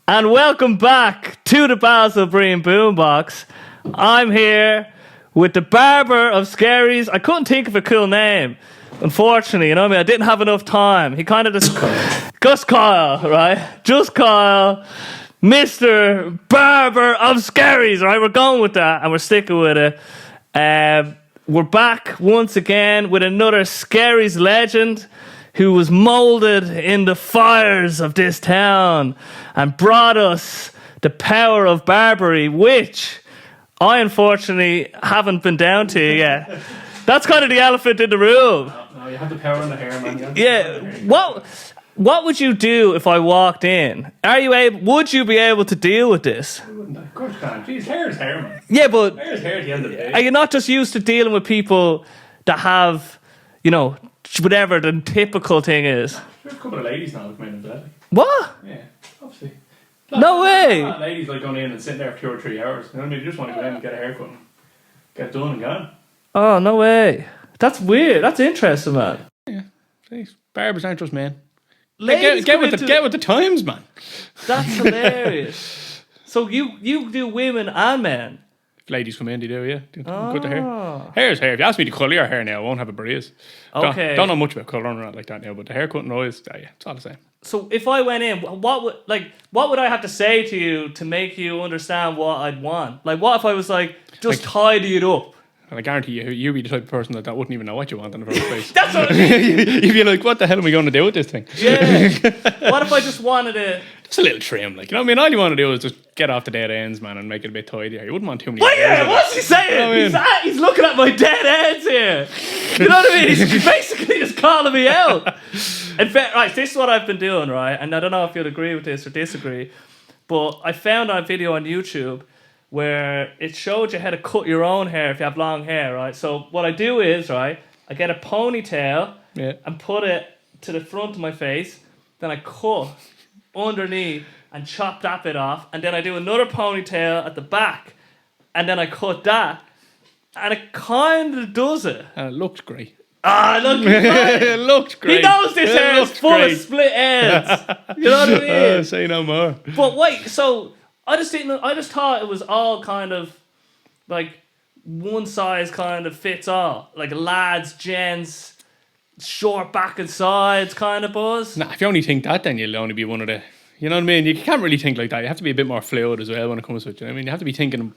And welcome back to the Basil Breen Boombox. I'm here with the barber of Skerries. I couldn't think of a cool name, unfortunately. You know what I mean? I didn't have enough time. He kind of just... Just Kyle, right? Just Kyle. Mr. Barber of Skerries, right? We're going with that and we're sticking with it. We're back once again with another Skerries legend who was moulded in the fires of this town and brought us the power of Barbary, which I unfortunately haven't been down to yet. That's kind of the elephant in the room. No, you have the power in the hair, man. Yeah. What would you do if I walked in? Would you be able to deal with this? Of course you can. Jeez, hair is hair, man. Yeah, but Hair is hair at the end of the day. are you not just used to dealing with people that have, whatever the typical thing is? There's a couple of ladies now that come in and bed. What? Yeah, obviously. No way. Ladies like going in and sitting there for 2 or 3 hours. You know what I mean? They just want to go in and get a haircut and get done and gone. Oh, no way. That's weird. That's interesting, man. Yeah, please. Barbers aren't just men. Ladies Get with the times, man. That's hilarious. So you do women and men? If ladies come in, they do, yeah. Cut the Oh. hair. Hair is hair. If you ask me to colour your hair now, I won't have a breeze. Okay. Don't know much about colouring or like that now, but the haircut and eyes, yeah, it's all the same. So if I went in, what would I have to say to you to make you understand what I'd want? Like, what if I was just tidy it up? And I guarantee you'd be the type of person that wouldn't even know what you want in the first place. That's what I mean. You'd be like, what the hell am I going to do with this thing? Yeah. What if I just wanted it? Just a little trim, like, you know what I mean? All you want to do is just get off the dead ends, man, and make it a bit tidier. You wouldn't want too many. What? Yeah, what's he saying? You know what I mean? He's looking at my dead ends here. You know what I mean? He's basically just calling me out. In fact, right, this is what I've been doing, right? And I don't know if you'll agree with this or disagree, but I found a video on YouTube where it showed you how to cut your own hair if you have long hair, right? So what I do is, right, I get a ponytail and put it to the front of my face, then I cut underneath and chop that bit off, and then I do another ponytail at the back, and then I cut that, and it kind of does it. And it looked great. Ah, look, It looked great. he knows this hair is full of split ends. You know what I mean? Say no more. But wait, so I just thought it was all kind of like one size kind of fits all, like lads, gents, short back and sides kind of buzz. Nah, if you only think that, then you'll only be one of the. You know what I mean? You can't really think like that. You have to be a bit more fluid as well when it comes to it. You know what I mean? You have to be thinking,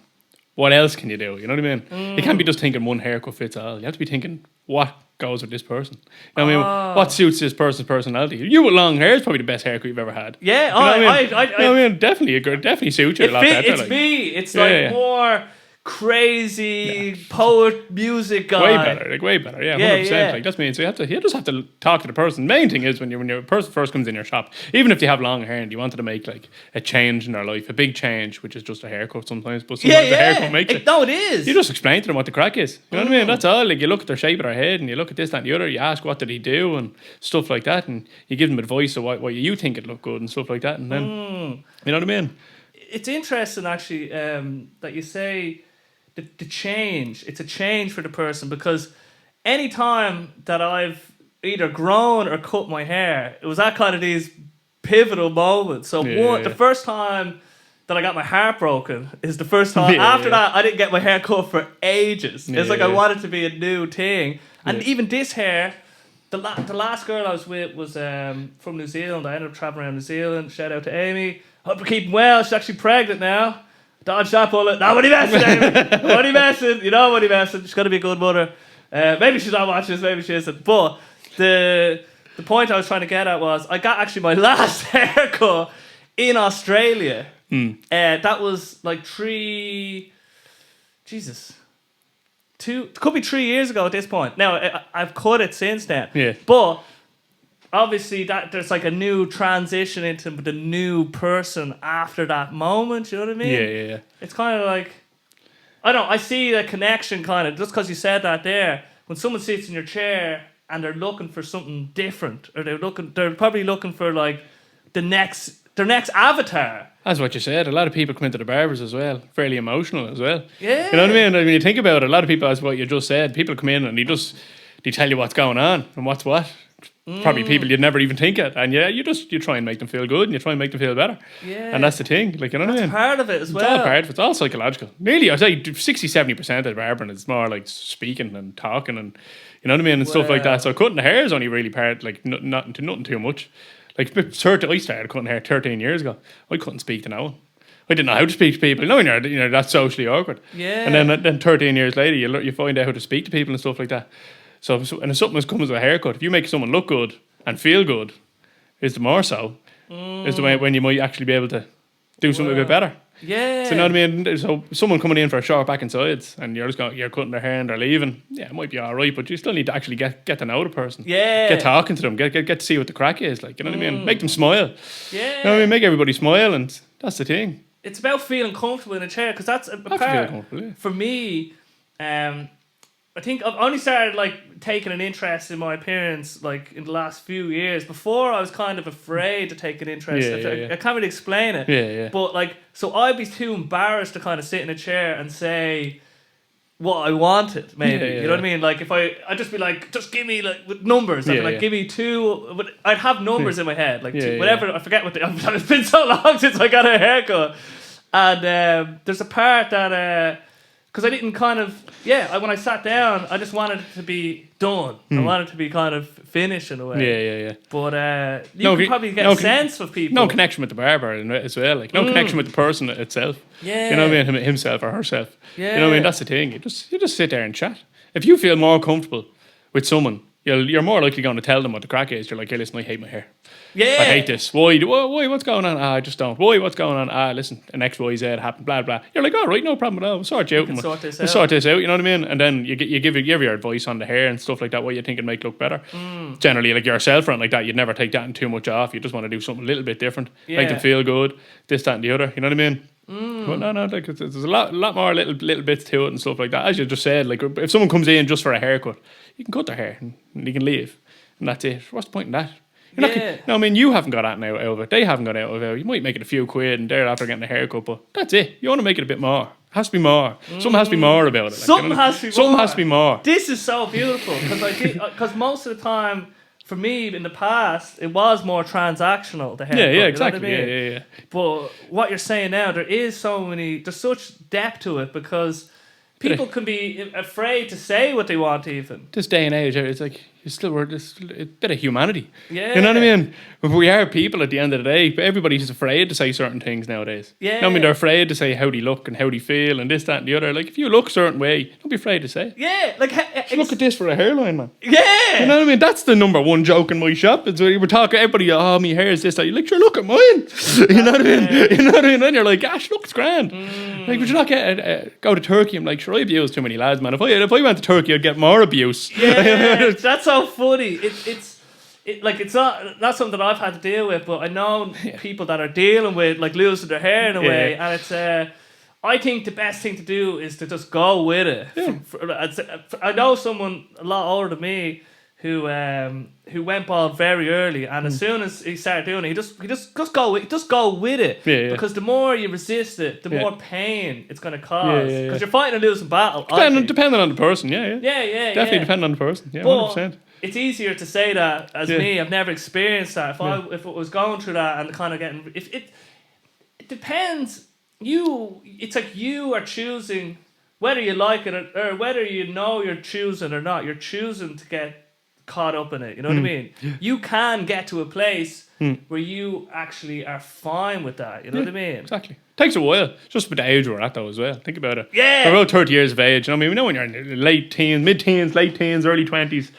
what else can you do? You know what I mean? You can't be just thinking one haircut fits all. You have to be thinking, what goes with this person? You know what I mean? What suits this person's personality? You with long hair is probably the best haircut you've ever had. Yeah, you know what I mean? Definitely suits you a lot better. It's me. It's more crazy poet music guy. Way better. Yeah, 100%. Yeah. Like, that's me. So you just have to talk to the person. The main thing is when your person first comes in your shop, even if they have long hair and you wanted to make like a change in their life, a big change, which is just a haircut sometimes, but sometimes the haircut makes it. No, it is. You just explain to them what the crack is. You know what I mean? That's all. Like, you look at their shape of their head and you look at this, that and the other. You ask what did he do and stuff like that, and you give them advice of what you think would look good and stuff like that, and then you know what I mean? It's interesting actually that you say the change. It's a change for the person, because any time that I've either grown or cut my hair, it was that kind of these pivotal moments. So the first time that I got my heart broken is the first time. After that, I didn't get my hair cut for ages. It's like I wanted to be a new thing. And even this hair, the last girl I was with was from New Zealand. I ended up traveling around New Zealand. Shout out to Amy. Hope you're keeping well. She's actually pregnant now. Dodge that bullet. Nobody messing, Amy. Nobody messing. You know nobody messing. She's got to be a good mother. Maybe she's not watching this. Maybe she isn't. But the point I was trying to get at was I got actually my last haircut in Australia. That was like it could be 3 years ago at this point. Now, I've cut it since then. Yeah. But obviously that there's like a new transition into the new person after that moment. You know what I mean? Yeah. It's kind of like, I don't know, I see the connection kind of, just because you said that there, when someone sits in your chair and they're looking for something different, or they're probably looking for like their next avatar. That's what you said. A lot of people come into the barbers as well, fairly emotional as well. Yeah. You know what I mean? When you think about it, a lot of people, as what you just said, people come in and they tell you what's going on and what's what. Probably people you'd never even think it. And you try and make them feel good and you try and make them feel better. Yeah. And that's the thing. Like, you know what I mean? Part of it as well. It's all part of it. It's all psychological. Nearly, I'd say 60-70% of barbering is more like speaking and talking and, you know what I mean? And stuff like that. So cutting the hair is only really part, like, nothing too much. Like, I started cutting hair 13 years ago. I couldn't speak to no one. I didn't know how to speak to people. Knowing you're that's socially awkward. Yeah. And then 13 years later, you find out how to speak to people and stuff like that. So and if something comes with a haircut, if you make someone look good and feel good, is the more so. Is the way when you might actually be able to do something a bit better. Yeah. So you know what I mean? So someone coming in for a short back and sides and you're cutting their hair and they're leaving, yeah, it might be alright, but you still need to actually get to know the person. Yeah. Get talking to them, get to see what the crack is, like, you know what I mean? Make them smile. Yeah. You know what I mean? Make everybody smile, and that's the thing. It's about feeling comfortable in a chair, because that's a part Yeah. for me. I think I've only started like taking an interest in my appearance like in the last few years. Before I was kind of afraid to take an interest. I can't really explain it. Yeah. But like, so I'd be too embarrassed to kind of sit in a chair and say what I wanted, maybe. You know what I mean? Like if I'd just be like, just give me like with numbers. I'd be like, give me two. But I'd have numbers in my head, like two, whatever. I forget what it's been so long since I got a haircut. And there's a part that because I didn't kind of when I sat down, I just wanted it to be done. I wanted it to be kind of finished in a way. Yeah. But you can probably get a sense of people. No connection with the barber as well. Like no connection with the person itself. Yeah. You know what I mean? Himself or herself. Yeah. You know what I mean? That's the thing. You just sit there and chat. If you feel more comfortable with someone, you're more likely going to tell them what the crack is. You're like, hey, listen, I hate my hair. Yeah. I hate this. Why? What's going on? I just don't. Why? What's going on? Listen, an X, Y, Z happened. Blah blah. You're like, all right, no problem at all. We'll sort you out. We'll sort this out. You know what I mean? And then you give your advice on the hair and stuff like that. What you think it make look better. Generally, like yourself, or like that, you'd never take that in too much off. You just want to do something a little bit different, make them feel good. This, that, and the other. You know what I mean? But no, like there's a lot more little bits to it and stuff like that. As you just said, like if someone comes in just for a haircut, you can cut their hair and you can leave, and that's it. What's the point in that? No, I mean, you haven't got that out of it. They haven't got out of it. You might make it a few quid and they're after getting a haircut, but that's it. You want to make it a bit more. It has to be more. Something has to be more about it. Something has to be more. This is so beautiful because most of the time, for me in the past, it was more transactional. The haircut, yeah, exactly. You know what I mean? Yeah. But what you're saying now, there's such depth to it because people can be afraid to say what they want even. This day and age, it's like you still were just a bit of humanity. Yeah. You know what I mean? We are people at the end of the day, but everybody's afraid to say certain things nowadays. Yeah. You know what I mean? They're afraid to say how they look and how they feel and this, that, and the other. Like if you look a certain way, don't be afraid to say it. Yeah. Like look at this for a hairline, man. Yeah. You know what I mean? That's the number one joke in my shop. It's where we're talking, everybody, my hair is this, that. You're like, sure, look at mine. You know what I mean? You know what I mean? And you're like, gosh, look, it's grand. Like, would you not go to Turkey? I'm like, sure, I abuse too many lads, man. If I went to Turkey, I'd get more abuse. Yeah, that's so funny. It's not something that I've had to deal with, but I know people that are dealing with like losing their hair in a way, and it's I think the best thing to do is to just go with it. Yeah. I know someone a lot older than me who went bald very early, and as soon as he started doing it, he just go with it. Yeah. Because the more you resist it, the more pain it's going to cause. Because Yeah. you're fighting a losing battle. Depending on the person, yeah. Yeah. Definitely depending on the person, yeah, But 100%. it's easier to say that as me. I've never experienced that. If it was going through that and kind of getting, if it depends. It's like you are choosing whether you like it or whether you know you're choosing or not. You're choosing to get caught up in it. You know what I mean? Yeah. You can get to a place where you actually are fine with that. You know what I mean? Exactly. Takes a while, just with the age we're at though as well. Think about it. Yeah. We're about 30 years of age. You know what I mean? We know when you're in your late teens, mid-teens, late teens, early 20s.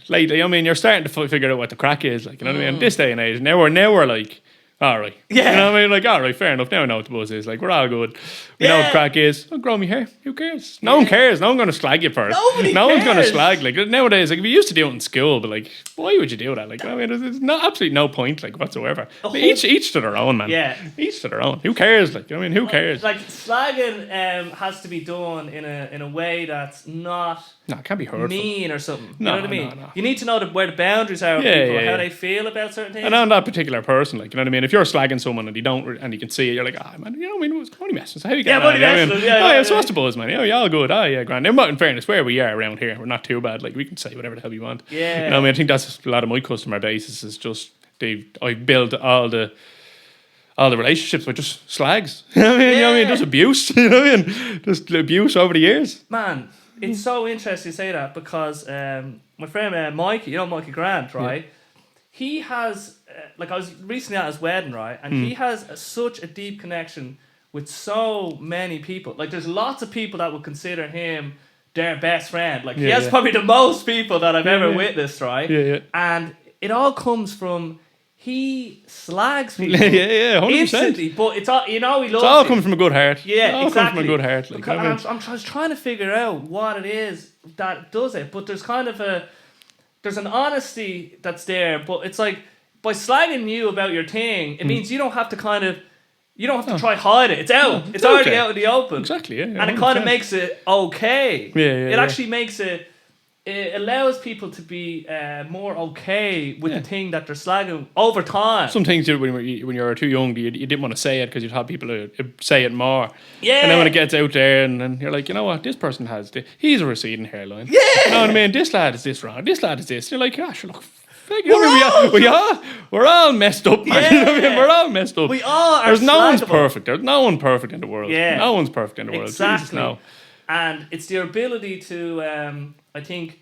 Lately, I mean, you're starting to figure out what the crack is. Like, you know what I mean? This day and age, now we're like, all right. Yeah. You know what I mean? Like, all right, fair enough. Now I know what the buzz is. Like, we're all good. We know what the crack is. I'll grow my hair. Who cares? No one cares. No one's going to slag you for it. No one's going to slag. Like, nowadays, like, we used to do it in school, but, like, why would you do that? Like, I mean, there's absolutely no point, like, whatsoever. I mean, each to their own, man. Yeah. Each to their own. Who cares? Like, I mean, who cares? Like, slagging has to be done in a way that's not No, it can't be hurtful. mean or something. No, you know what I mean? no. You need to know where the boundaries are of people, how they feel about certain things. And on that particular person, like, you know what I mean? If you're slagging someone and and you can see it, you're like, man, you know what I mean? It's only messing. So how you getting on? So what's the buzz, man? Yeah, all good. Grand. Now, in fairness, where we are around here, we're not too bad. Like, we can say whatever the hell we want. Yeah. You know what I mean? I think that's a lot of my customer base is just, I've built all the relationships with just slags. You know what I mean? You know what I mean? Just abuse. You know what I mean? Just abuse over the years. Man, it's so interesting you say that because my friend Mikey, you know Mikey Grant, right? Yeah. He has, I was recently at his wedding, right? And he has such a deep connection with so many people. Like, there's lots of people that would consider him their best friend. Like, he has probably the most people that I've ever witnessed, right? Yeah. And it all comes from he slags people 100%. instantly, but it's all, he loves it's all coming from a good heart. Yeah, exactly. Coming from a good heart. Like, I'm trying to figure out what it is that does it, but there's kind of there's an honesty that's there, but it's like by slagging you about your thing, it means you don't have to try hide it. It's out. It's already out in the open. Exactly. Yeah. And it kind of makes it okay. Yeah. It actually makes it. It allows people to be more okay with the thing that they're slagging over time. Some things when you were too young, you didn't want to say it because you'd have people say it more. Yeah. And then when it gets out there, and then you're like, you know what, this person he's a receding hairline. Yeah. You know what I mean? This lad is this wrong. This lad is this. You're like, gosh, look. We're all messed up, man. Yeah. You know what I mean? We're all messed up. We all are. There's no one's slaggable. perfect. There's no one perfect in the world. Yeah. No one's perfect in the world. Exactly. Jesus, no. And it's the ability to, I think,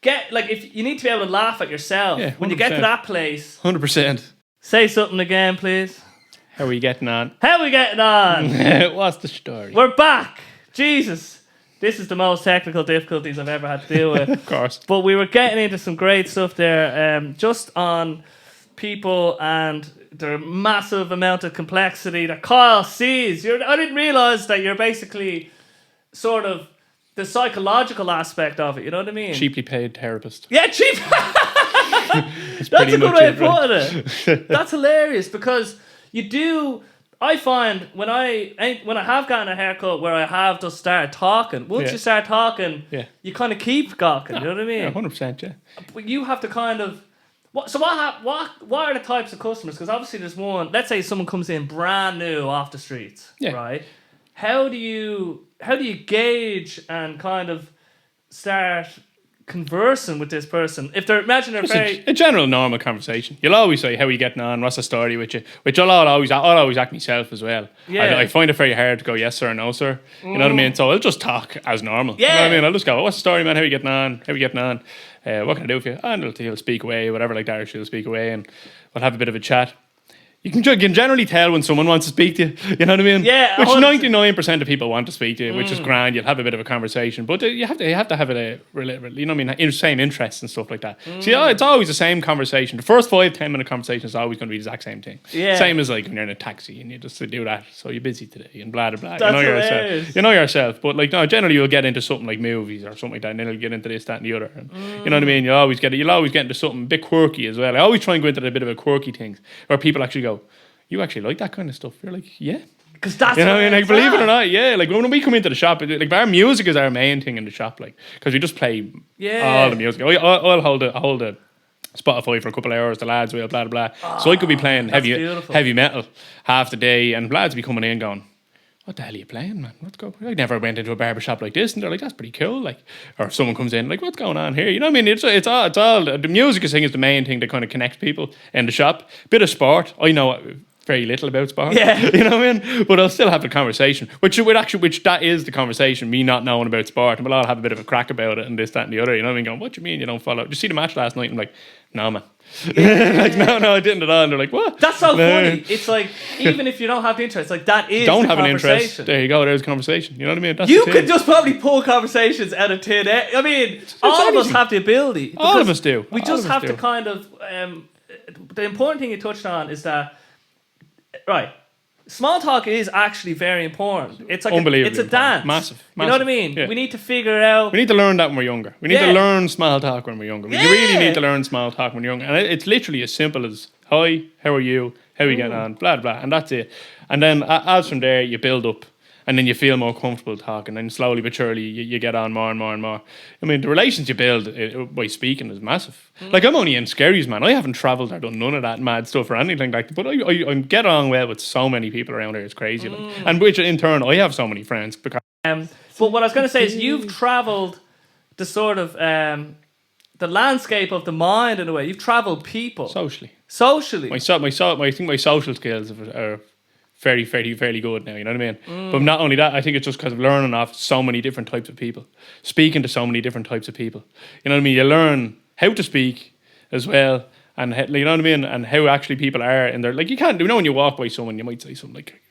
if you need to be able to laugh at yourself when you get to that place. 100%. Say something again, please. How are you getting on? How are we getting on? What's the story? We're back. Jesus. This is the most technical difficulties I've ever had to deal with. Of course. But we were getting into some great stuff there, just on people and their massive amount of complexity that Kyle sees. I didn't realise that you're basically sort of the psychological aspect of it, you know what I mean? Cheaply paid therapist. Yeah, cheap. That's a good way of putting it. That's hilarious because you do. I find when I have gotten a haircut where I have just started talking. Once you start talking, you kind of keep gawking. You know what I mean? Yeah, 100%. Yeah. But you have to kind of. What are the types of customers? Because obviously there's one. Let's say someone comes in brand new off the streets, right? How do you gauge and kind of start conversing with this person if they're a general normal conversation? You'll always say, how are you getting on, what's the story with you, which I'll always act myself as well. I find it very hard to go yes sir, no sir, you know what I mean? So I'll just talk as normal. You know what I mean? I'll just go, what's the story, man? How are you getting on? What can I do for you? And he'll speak away, whatever like that, or she'll speak away, and we'll have a bit of a chat. You can generally tell when someone wants to speak to you. You know what I mean? Yeah. Which 99% of people want to speak to you, which is grand. You'll have a bit of a conversation, but you have to have it you know what I mean? Same interests and stuff like that. See, it's always the same conversation. The first 5-10 minute conversation is always going to be the exact same thing. Yeah. Same as like when you're in a taxi and you just do that. So you're busy today and blah blah blah. You know yourself. But like no, generally you'll get into something like movies or something like that, and then you'll get into this, that, and the other. And, you know what I mean? You'll always get into something a bit quirky as well. I always try and go into a bit of a quirky thing where people actually go, you actually like that kind of stuff? You're like, yeah. Because that's you know what I mean? Like, believe it or not, yeah. Like, when we come into the shop, like, our music is our main thing in the shop, like, because we just play all the music. I'll hold a Spotify for a couple of hours, the lads will, blah, blah, blah. So I could be playing heavy metal half the day, and lads be coming in going, what the hell are you playing, man? Let's go. I never went into a barber shop like this, and they're like, that's pretty cool. Like, or if someone comes in, like, what's going on here? You know what I mean? It's all the music is the main thing that kind of connects people in the shop. Bit of sport. I know very little about sport. Yeah. You know what I mean? But I'll still have the conversation, which that is the conversation, me not knowing about sport, and we'll all have a bit of a crack about it and this, that, and the other. You know what I mean? Going, what do you mean you don't follow? Did you see the match last night? I'm like, no, man. Like, no, I didn't at all. And they're like, what? That's so funny. It's like, even if you don't have the interest, like, that is don't the have conversation. An interest. There you go. There's a conversation. You know what I mean? That's you could just probably pull conversations out of thin air. I mean, all of us have the ability. All of us do. We just have to kind of. The important thing you touched on is that, right, small talk is actually very important. It's like it's a dance. Massive. You know what I mean? Yeah. We need to figure out. We need to learn that when we're younger. We need to learn small talk when we're younger. We really need to learn small talk when you're younger. And it's literally as simple as, hi, how are you? How are you getting on? Blah, blah. And that's it. And then as from there, you build up. And then you feel more comfortable talking, and slowly but surely you get on more and more and more. I mean, the relations you build by speaking is massive. Like, I'm only in Skerries, man. I haven't travelled or done none of that mad stuff or anything like that. But I get on well with so many people around here. It's crazy. Like. And which in turn, I have so many friends. Because But what I was going to say is you've travelled the sort of the landscape of the mind in a way. You've travelled people. Socially. Socially. I think my social skills are fairly good now, you know what I mean? But not only that, I think it's just because of learning off so many different types of people, speaking to so many different types of people. You know what I mean? You learn how to speak as well, and you know what I mean, and how actually people are in there. Like, you can't, you know, when you walk by someone, you might say something like,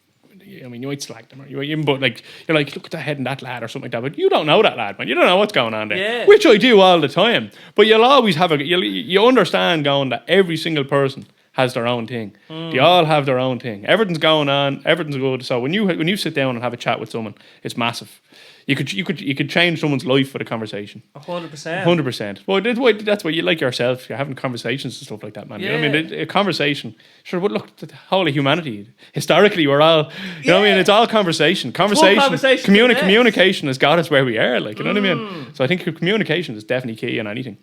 I mean, you might slag them, or but like, you're like, look at the head in that lad or something like that. But you don't know that lad, man. You don't know what's going on there. Yeah. Which I do all the time. But you'll always have you understand going that every single person has their own thing. They all have their own thing. Everything's going on. Everything's good. So when you sit down and have a chat with someone, it's massive. You could change someone's life with a conversation. 100%. 100%. Well, that's why you like yourself. You're having conversations and stuff like that, man. Yeah. You know what I mean? A conversation. Sure, but look, the whole of humanity. Historically, we're all. You know what I mean? It's all conversation. Conversation. Communication has got us where we are. Like, you know what I mean? So I think communication is definitely key in anything.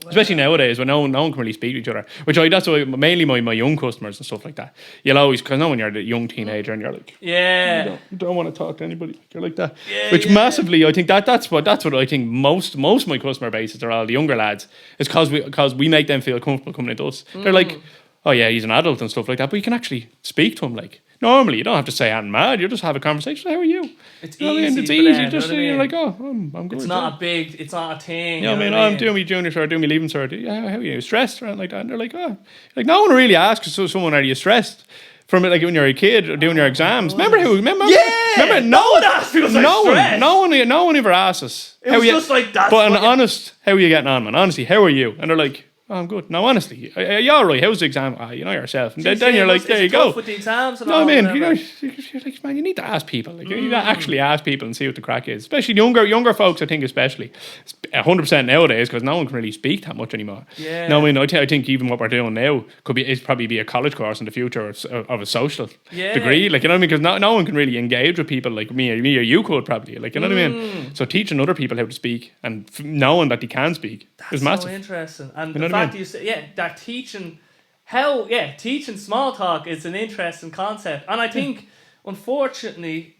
Especially nowadays when no one can really speak to each other. That's why mainly my young customers and stuff like that. You'll always, because when you're the young teenager and you're like, yeah, you don't want to talk to anybody. You're like that. Yeah, Which massively, I think that's what I think most of my customer bases are all the younger lads. It's because we make them feel comfortable coming into us. They're like, oh yeah, he's an adult and stuff like that, but you can actually speak to him like. Normally, you don't have to say I'm mad. You just have a conversation. How are you? It's you know easy. I mean? It's easy. Just you're like, oh, I'm good. It's not a big. It's not a thing. You know what I mean? I'm doing my junior cert, doing my leaving cert. How are you? Stressed or anything like that? And they're like, oh, like no one really asks someone, are you stressed? From it, like when you're a kid or doing your exams. Remember? Remember? No one asked us. No one ever asks us. It was just like that. But honest, how are you getting on, man? Honestly, how are you? And they're like, oh, I'm good. No, honestly, you're all right. How's the exam? You know yourself. And then you're like, there you go. With the exams and all. I mean, you're like, man, you need to ask people. Like, you need to actually ask people and see what the crack is. Especially younger folks, I think, especially 100% nowadays, because no one can really speak that much anymore. Yeah. No, I mean, I think even what we're doing now is probably be a college course in the future of a social degree. Like, you know what I mean? Because no one can really engage with people like me or you could probably. Like, you know what I mean? So teaching other people how to speak and knowing that they can speak is massive. So interesting. And you the fact that you say, that teaching small talk is an interesting concept. And I think, unfortunately,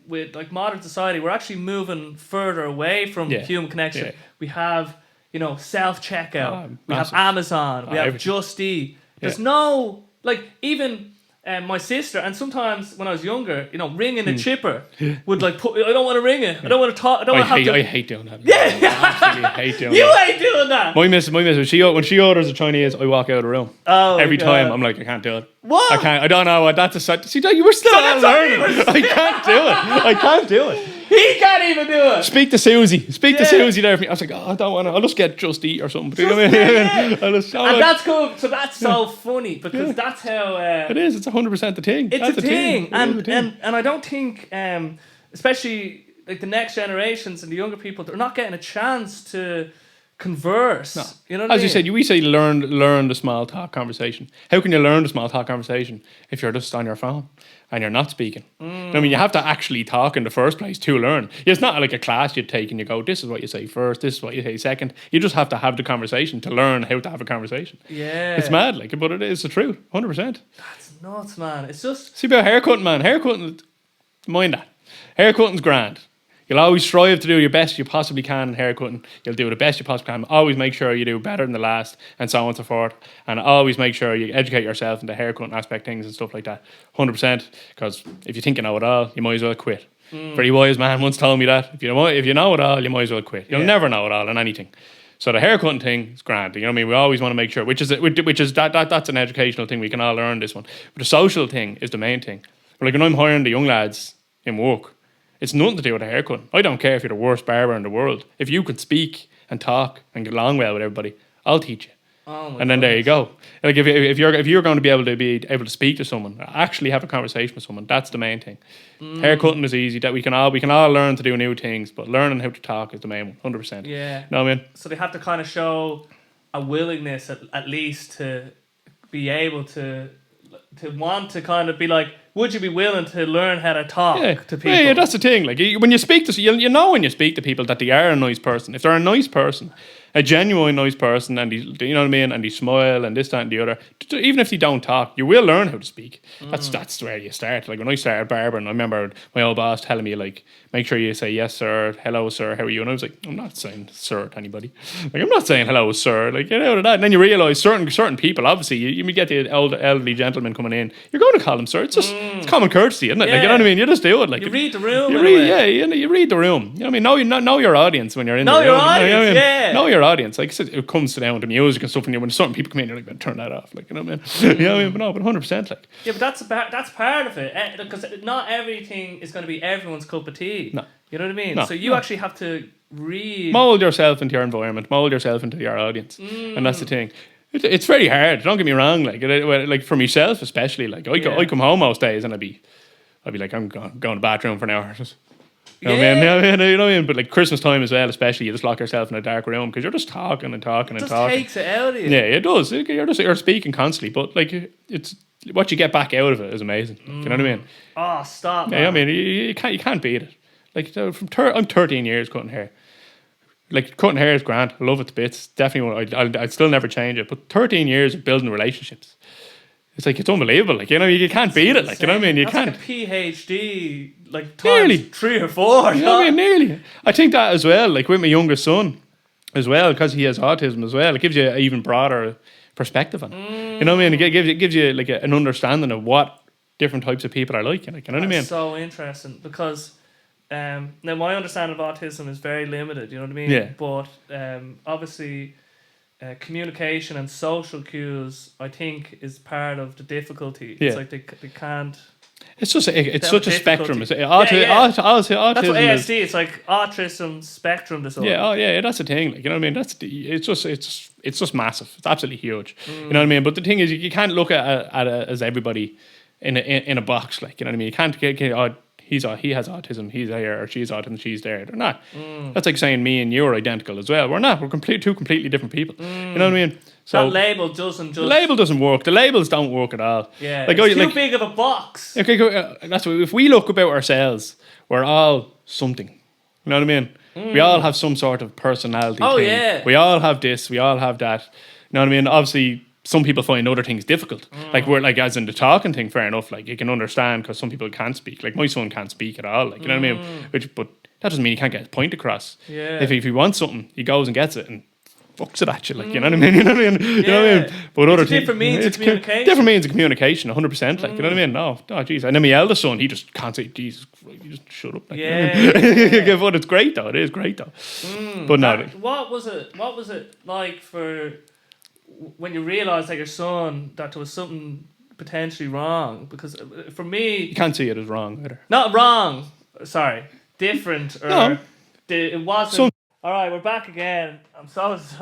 with like modern society, we're actually moving further away from human connection. We have, self-checkout. We have Amazon. We have everything. Just Eat. There's no, like, even my sister, and sometimes when I was younger, ringing the chipper would like put. I don't want to ring it. I don't want to talk. I hate doing that. Yeah, I absolutely hate doing you that. ain't doing that. My miss, when she orders a Chinese, I walk out of the room. Oh, every God. time I'm like, I can't do it. What? I can't. I don't know what that's a. See, you were still learning. I can't do it. He can't even do it. Speak to Susie there for me. I was like, I don't want to. I'll just get Just Eat or something. You know what I mean? And that's cool. So that's so funny because that's how it is. It's 100% the thing. It's a thing. And I don't think, especially like the next generations and the younger people, they're not getting a chance to converse. No. You know what I mean? As you said, we say learn the small talk conversation. How can you learn the small talk conversation if you're just on your phone and you're not speaking? I mean, you have to actually talk in the first place to learn. It's not like a class you take and you go, this is what you say first, this is what you say second. You just have to have the conversation to learn how to have a conversation. Yeah. It's mad, like, but it is the truth, 100%. That's nuts, man. It's just... See about haircutting, man. Haircutting, mind that. Haircutting's grand. You'll always strive to do your best you possibly can in haircutting. You'll do the best you possibly can. Always make sure you do better than the last, and so on and so forth. And always make sure you educate yourself in the haircutting aspect things and stuff like that. 100%. Because if you think you know it all, you might as well quit. Very wise man once told me that. If you know it all, you might as well quit. You'll never know it all in anything. So the haircutting thing is grand. You know what I mean? We always want to make sure, which is that's an educational thing. We can all learn this one. But the social thing is the main thing. Like when I'm hiring the young lads in work, it's nothing to do with a haircut. I don't care if you're the worst barber in the world. If you can speak and talk and get along well with everybody, I'll teach you. Oh, and then there you go. Like if you're going to be able to speak to someone, actually have a conversation with someone, that's the main thing. Haircutting is easy. That we can all learn to do new things, but learning how to talk is the main one. 100%. Yeah. Know what I mean? So they have to kind of show a willingness at least to be able to to want to kind of be like, would you be willing to learn how to talk to people? Yeah, that's the thing. Like when you speak to, you know when you speak to people that they are a nice person. If they're a nice person, a genuine nice person, and you know what I mean, and they smile and this, that, and the other. Even if they don't talk, you will learn how to speak. That's where you start. Like when I started barbering, I remember my old boss telling me like, make sure you say yes sir, hello sir, how are you? And I was like, I'm not saying sir to anybody. Like I'm not saying hello sir. Like you know that. And then you realise certain people, obviously, you get the elderly gentleman coming in, you're going to call him sir. It's just it's common courtesy, isn't it? Like you know what I mean. You just do it. Like you read the room. You read the room. You know what I mean. Know your audience when you're in. Know the your room. audience. Know your audience. Like it comes down to music and stuff, and when certain people come in, you're like, turn that off. Like you know what I mean. You know what I mean. But no, but 100%. Like yeah, but that's part of it, because not everything is going to be everyone's cup of tea. No. You know what I mean. No, so you actually have to read, mold yourself into your environment, mold yourself into your audience, and that's the thing. It's very hard. Don't get me wrong. Like for myself, especially. Like I come home most days and I'd be like, I'm going to the bathroom for an hour. Just, you know what I mean? You know what I mean? But like Christmas time as well, especially, you just lock yourself in a dark room because you're just talking and talking and talking. It just takes it out of you. Yeah, it does. You're speaking constantly, but like it's what you get back out of it is amazing. You know what I mean? Oh, stop! Yeah, I mean you can't beat it. Like I'm 13 years cutting hair. Like cutting hair is grand. I love it to bits. Definitely, I'd still never change it. But 13 years of building relationships, it's unbelievable. Like you can't beat it. Like you know what I mean. You can't. Like a PhD, like times Nearly 3 or 4. You know what I mean? Nearly. I think that as well. Like with my youngest son, as well, because he has autism as well. It gives you an even broader perspective on it. You know what I mean? It gives you like an understanding of what different types of people are like. Like you know what I mean? So interesting because. Now my understanding of autism is very limited, you know what I mean? Yeah. But obviously communication and social cues, I think, is part of the difficulty. Yeah. It's like they can't. It's just it's such a spectrum. Autism That's what ASD. It's like autism spectrum disorder. Yeah, that's the thing. Like you know what I mean? It's just massive. It's absolutely huge. You know what I mean? But the thing is, you can't look at it as everybody in a box. Like you know what I mean? You can't get he has autism, he's here, or she's autism, she's there. They're not. That's like saying me and you are identical as well. We're not. We're two completely different people. You know what I mean? So that label doesn't just... The label doesn't work. The labels don't work at all. Yeah, like, it's too big of a box. Okay, that's what, if we look about ourselves, we're all something. You know what I mean? We all have some sort of personality thing. Yeah. We all have this, we all have that. You know what I mean? Obviously, some people find other things difficult. Like we're like, as in the talking thing, fair enough. Like you can understand because some people can't speak. Like my son can't speak at all. Like you know what I mean? But that doesn't mean he can't get his point across. Yeah. If he wants something, he goes and gets it and fucks it at you. Like you know what I mean? You know what I mean? You know what I mean? But other things, different means of communication. Different means of communication, 100%. Like you know what I mean? No, jeez. And then my eldest son, he just can't say Jesus. You just shut up. Like, yeah. You know what I mean? But it's great though. It is great though. But no. What was it like for when you realised that your son, that there was something potentially wrong? Because for me, You can't see it as wrong either. not wrong, sorry, different, or No. it wasn't. All right, we're back again. I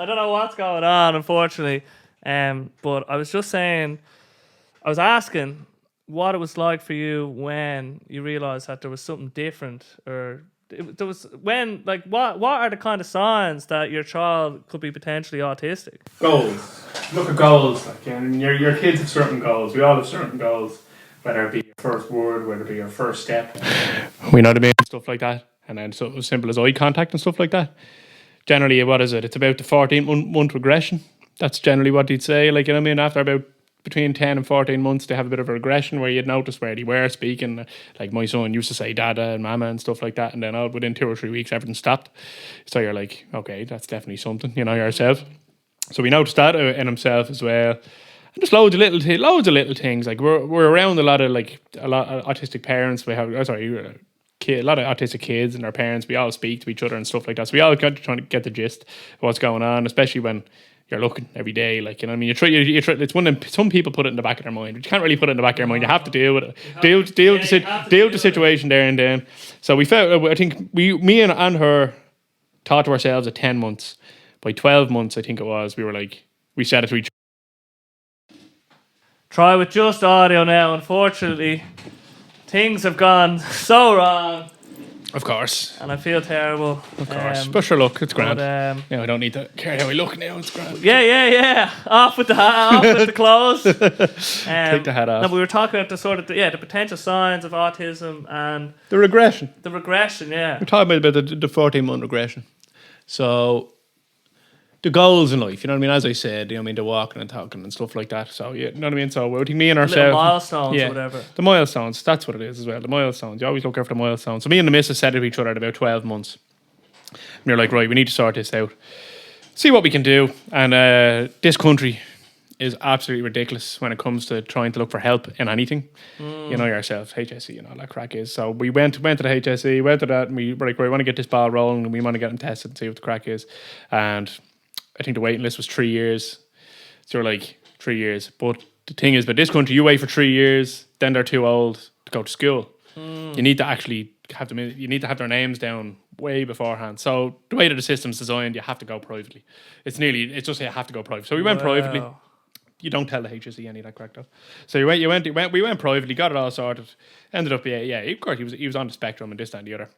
don't know what's going on, unfortunately. But I was just saying, I was asking what it was like for you when you realised that there was something different, or there was when, like, what are the kind of signs that your child could be potentially autistic? Goals. Look at goals. Like, and your kids have certain goals. We all have certain goals. Whether it be your first word, whether it be your first step. We know what I mean? Stuff like that. And then something as simple as eye contact and stuff like that. Generally, what is it? It's about the 14-month regression. That's generally what you'd say. Like, you know what I mean? After about between 10 and 14 months, they have a bit of a regression where you'd notice where they were speaking. Like my son used to say dada and mama and stuff like that. And then within 2 or 3 weeks, everything stopped. So you're like, okay, that's definitely something, you know, yourself. So we noticed that in himself as well. And just loads of little things. Like we're around a lot of autistic parents. We have, a lot of autistic kids and their parents. We all speak to each other and stuff like that. So we all kind of trying to get the gist of what's going on, especially when you're looking every day. Like, you know what I mean? You try, it's one of them, some people put it in the back of their mind, but you can't really put it in the back of your mind. You have to deal with it. Deal with the situation there and then. So we felt, I think me and her thought to ourselves at 10 months. By 12 months, I think it was, we said it to each other. Try with just audio now, unfortunately. Things have gone so wrong. Of course. and I feel terrible. Of course. But sure, look, it's grand. But, I don't need to care how I look now. It's grand. yeah. Off with the hat, off with the clothes. Take the hat off. No, we were talking about the sort of the potential signs of autism and The regression. the regression. Yeah. We're talking about the 14-month regression. So, the goals in life, you know what I mean? As I said, you know what I mean? The walking and talking and stuff like that. So, yeah, you know what I mean? So, I think me and Little ourselves. milestones or whatever. The milestones. That's what it is as well. The milestones. You always look out for the milestones. So, me and the missus said to each other at about 12 months. And you're like, right, we need to sort this out. See what we can do. And this country is absolutely ridiculous when it comes to trying to look for help in anything. You know yourself, HSE and all that crack is. So we went to the HSE, went to that, and we were like, right, we want to get this ball rolling, and we want to get them tested and see what the crack is. And I think the waiting list was 3 years. So we're like, 3 years. But the thing is, but this country, you wait for 3 years, then they're too old to go to school. You need to actually have them. You need to have their names down way beforehand. So the way that the system's designed, you have to go privately. It's just you have to go private. So we went privately. You don't tell the HSE any of that crack though. So we went privately, got it all sorted. Ended up, of course, he was on the spectrum and this, that, and the other.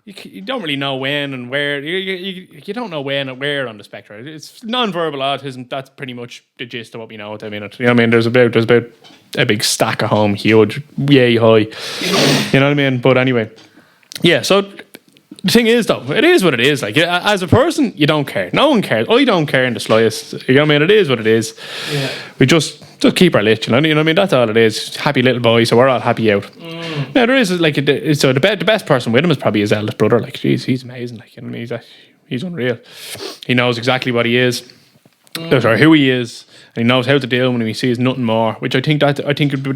You don't really know when and where. You don't know when and where on the spectrum. It's non-verbal autism. That's pretty much the gist of what we know at the minute. You know what I mean? There's about a big stack at home, huge, yay high. You know what I mean? But anyway, yeah. So the thing is, though, it is what it is. Like, as a person, you don't care. No one cares. I don't care in the slightest. You know what I mean? It is what it is. Yeah. We just keep our lit, you know what I mean? That's all it is. Happy little boy, so we're all happy out. Now, there is, like, so the best person with him is probably his eldest brother. Like, he's amazing. Like, you know what I mean? He's unreal. He knows exactly what he is, or who he is, and he knows how to deal when he sees nothing more. Which I think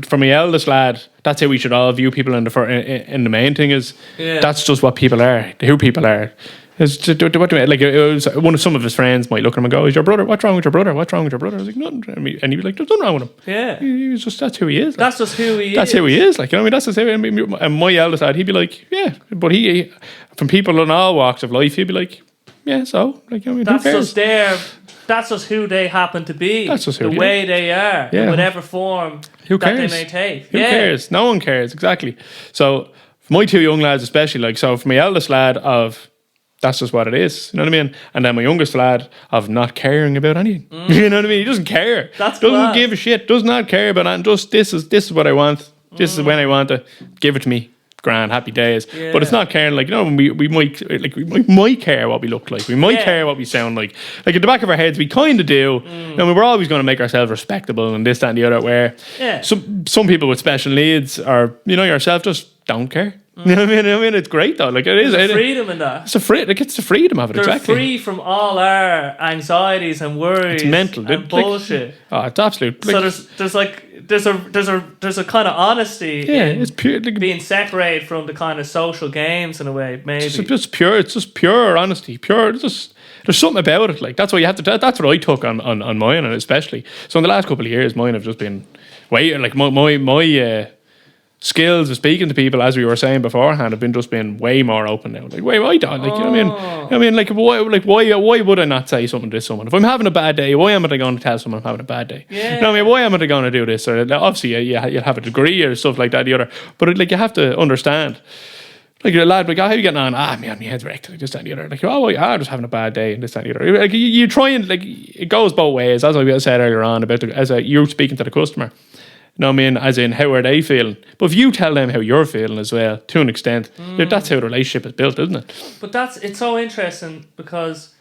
for my eldest lad, that's how we should all view people. In the main thing is, that's just what people are, who people are. It's like, it was one of some of his friends might look at him and go, "Is your brother? What's wrong with your brother? What's wrong with your brother?" I was like, "Nothing." And he'd be like, "There's nothing wrong with him." Yeah. He was just, that's who he is. Like. That's just who he is. That's who he is. Like, you know what I mean? That's just how, I mean, and my eldest lad, he'd be like, "Yeah," but he from people in all walks of life, he'd be like, "Yeah, so," like, you know what I mean? That's just that's just who they happen to be. That's just who the way they are. Yeah. In whatever form Who that cares? they may take. Who cares? No one cares, exactly. So for my two young lads especially, like, so for my eldest lad of that's just what it is, you know what I mean? And then my youngest lad of not caring about anything. You know what I mean? He doesn't care. Doesn't give a shit. Does not care about anything. Just this is what I want. This is when I want it. Give it to me. Grand, happy days. Yeah. But it's not caring, like, you know, we might care what we look like. We might care what we sound like. Like, at the back of our heads, we kind of do. You know, we're always going to make ourselves respectable and this, that, and the other. Where some people with special needs, or, you know, yourself, just don't care. You know what I mean? It's great though. Like, it is. There's freedom in that. It's the freedom of it. They're exactly. free from all our anxieties and worries. It's mental. And bullshit. It's absolute. So there's a kind of honesty. Yeah, in it's pure. Like, being separated from the kind of social games in a way. Maybe it's just pure. It's just pure honesty. Pure. It's just. There's something about it. Like, that's what you have to. That's what I took on mine, and especially. So in the last couple of years, mine have just been way like my skills of speaking to people, as we were saying beforehand, have been way more open now. Like, why don't, like, you know what I mean? I mean, like, why would I not say something to someone? If I'm having a bad day, why am I going to tell someone I'm having a bad day? Yeah. You know what I mean? Why am I going to do this? Or obviously, you'll have a degree or stuff like that, the other. But like, you have to understand. Like, you're a lad, like, how are you getting on? Man, my head's wrecked, like this, that, and the other. Like, I'm just having a bad day, and this, that, and the other. Like, you try and, like, it goes both ways, as I said earlier on, about you speaking to the customer. You know what I mean? As in, how are they feeling? But if you tell them how you're feeling as well, to an extent, that's how the relationship is built, isn't it? But it's so interesting because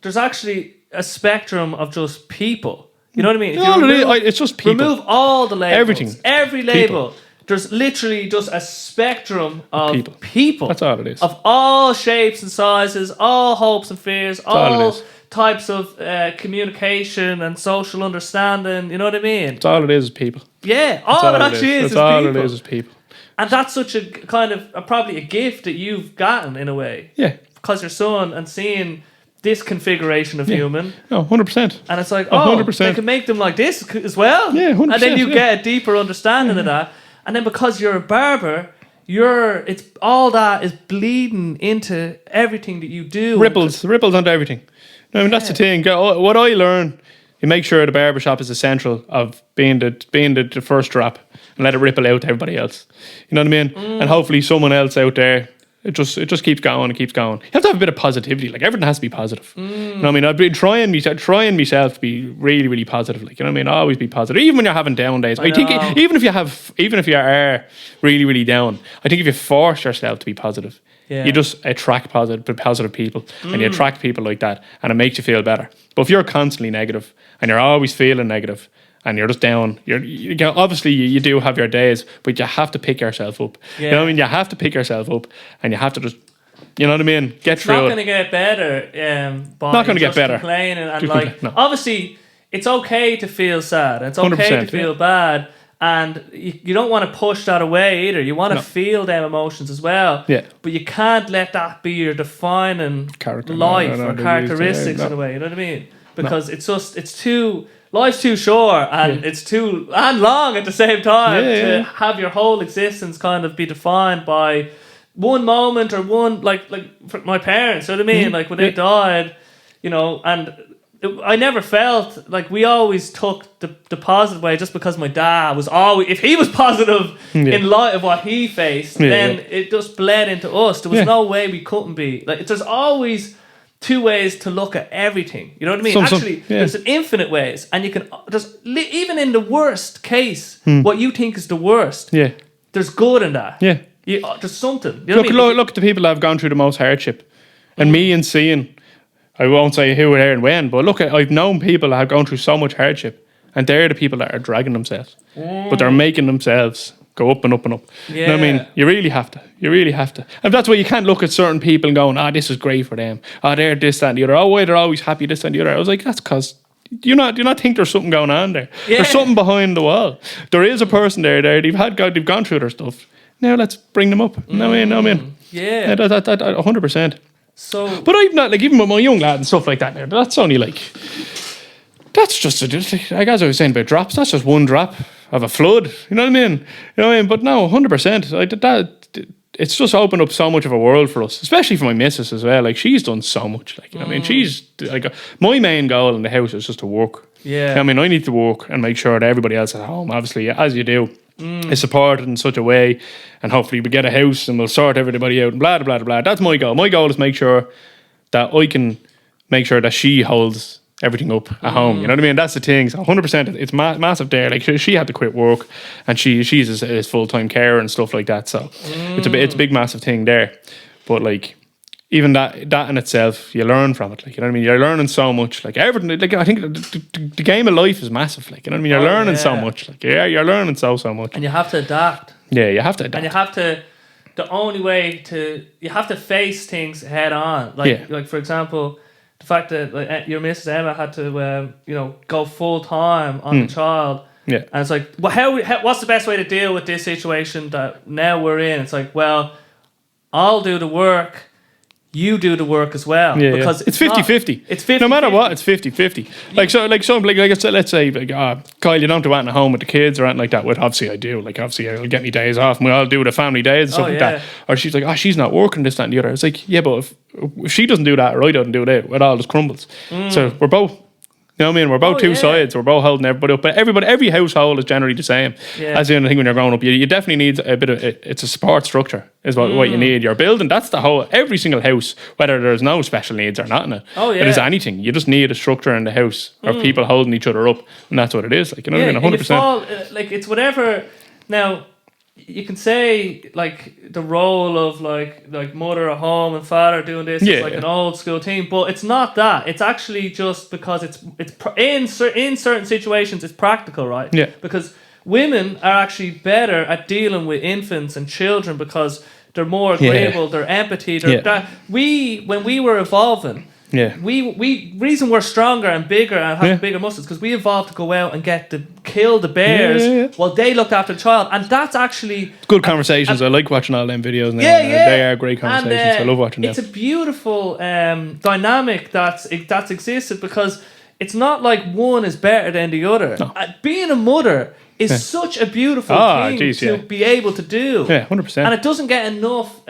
there's actually a spectrum of just people. You know what I mean? It's just people. Remove all the labels. Everything. Every label. People. There's literally just a spectrum of people. That's all it is. Of all shapes and sizes, all hopes and fears, all types of communication and social understanding. You know what I mean? That's all it is people. Yeah, all it actually is people. That's all it is people. And that's such a kind of probably a gift that you've gotten in a way. Yeah. Because your son and seeing this configuration of human. No, 100%. And it's like, 100%. they can make them like this as well. Yeah, 100%. And then you get a deeper understanding of that. And then because you're a barber, it's all that is bleeding into everything that you do. Ripples onto everything. I mean, that's the thing. What I learn, you make sure the barbershop is essential of being the first drop and let it ripple out to everybody else. You know what I mean? And hopefully someone else out there it just keeps going and keeps going. You have to have a bit of positivity. Like everything has to be positive. You know what I mean? I've been trying myself to be really, really positive. Like, you know what I mean? Always be positive, even when you're having down days. I think even if you are really, really down, I think if you force yourself to be positive, you just attract positive people, and you attract people like that, and it makes you feel better. But if you're constantly negative and you're always feeling negative, and you're just down, obviously you do have your days, but you have to pick yourself up. You know what I mean? You have to pick yourself up, and you have to just, you know what I mean? Get through it. It's not going to get better. Not going to get better. Complaining and obviously, it's okay to feel sad. It's okay to feel bad, and you don't want to push that away either. You want to feel them emotions as well. Yeah. But you can't let that be your defining life or characteristics in a way. You know what I mean? Because life's too short and it's too long at the same time to have your whole existence kind of be defined by one moment or one like for my parents. You know what I mean? Like when they died, you know, and I never felt like we always took the positive way just because my dad was always, if he was positive in light of what he faced, then it just bled into us. There was no way we couldn't be. Like there's always two ways to look at everything. You know what I mean? There's an infinite ways, and you can even in the worst case, what you think is the worst. Yeah, there's good in that. Yeah, there's something. You know look at the people that have gone through the most hardship, and me and seeing. I won't say who, where, and when, but I've known people that have gone through so much hardship, and they're the people that are dragging themselves, but they're making themselves go up and up and up. Yeah. You know what I mean? You really have to. And that's why you can't look at certain people and going, this is great for them. They're this, that, and the other. Why they're always happy, this, that, and the other. I was like, that's because do you not think there's something going on there? Yeah. There's something behind the wall. There is a person there. They've gone through their stuff. Now let's bring them up. You know what I mean? Yeah. That 100%. So, but I'm not like even with my young lad and stuff like that. Now, that's only like that's just like as I was saying about drops. That's just one drop of a flood. You know what I mean? You know what I mean? But no, 100%. It's just opened up so much of a world for us, especially for my missus as well. Like she's done so much. Like you know what I mean? She's like my main goal in the house is just to work. Yeah. You know what I mean, I need to work and make sure that everybody else at home, obviously, as you do. Is supported in such a way, and hopefully we get a house and we'll sort everybody out and blah blah blah blah. That's my goal. My goal is make sure that I can make sure that she holds everything up at home. You know what I mean? That's the thing. So 100%, it's massive there. Like she had to quit work, and she's his full-time carer and stuff like that. So it's a big massive thing there. But like even that in itself, you learn from it. Like you know what I mean? You're learning so much. Like everything. Like I think the game of life is massive. Like you know what I mean? You're learning so much. Like you're learning so much. And you have to adapt. Yeah, you have to adapt. And you have to. The only way you have to face things head on. Like for example, the fact that like, your Mrs. Emma had to go full time on the child. Yeah. And it's like, well, what's the best way to deal with this situation that now we're in? It's like, well, I'll do the work. You do the work as well, because it's 50-50. It's 50. No matter what, it's 50-50. Like let's say Kyle, you don't do anything at home with the kids or anything like that. Well, obviously I do. Like obviously I'll get me days off, and we all do the family days and stuff like that. Or she's like, she's not working, this, that, and the other. It's like, yeah, but if she doesn't do that or I don't do that, it all just crumbles. So we're both. You know what I mean? We're both two sides. We're both holding everybody up. But every household is generally the same. Yeah. That's the only thing when you're growing up. You definitely need a bit of it's a support structure is what you need. You're building. That's the whole, every single house, whether there's no special needs or not in it. Oh, yeah. It is anything. You just need a structure in the house of people holding each other up. And that's what it is. Like, you know what I mean? 100%. Like, it's whatever. Now, you can say like the role of like mother at home and father doing this is like an old school thing, but it's not that. It's actually just because it's in certain situations it's practical, right? Yeah. Because women are actually better at dealing with infants and children because they're more agreeable, they're empathy. When we were evolving. Yeah, we reason we're stronger and bigger and have bigger muscles because we evolved to go out and kill the bears while they looked after the child, and that's actually good conversations. I like watching all them videos now. They are great conversations. I love watching them. It's a beautiful dynamic that's existed because it's not like one is better than the other. No. Being a mother is such a beautiful thing to be able to do. Yeah, 100%. And it doesn't get enough.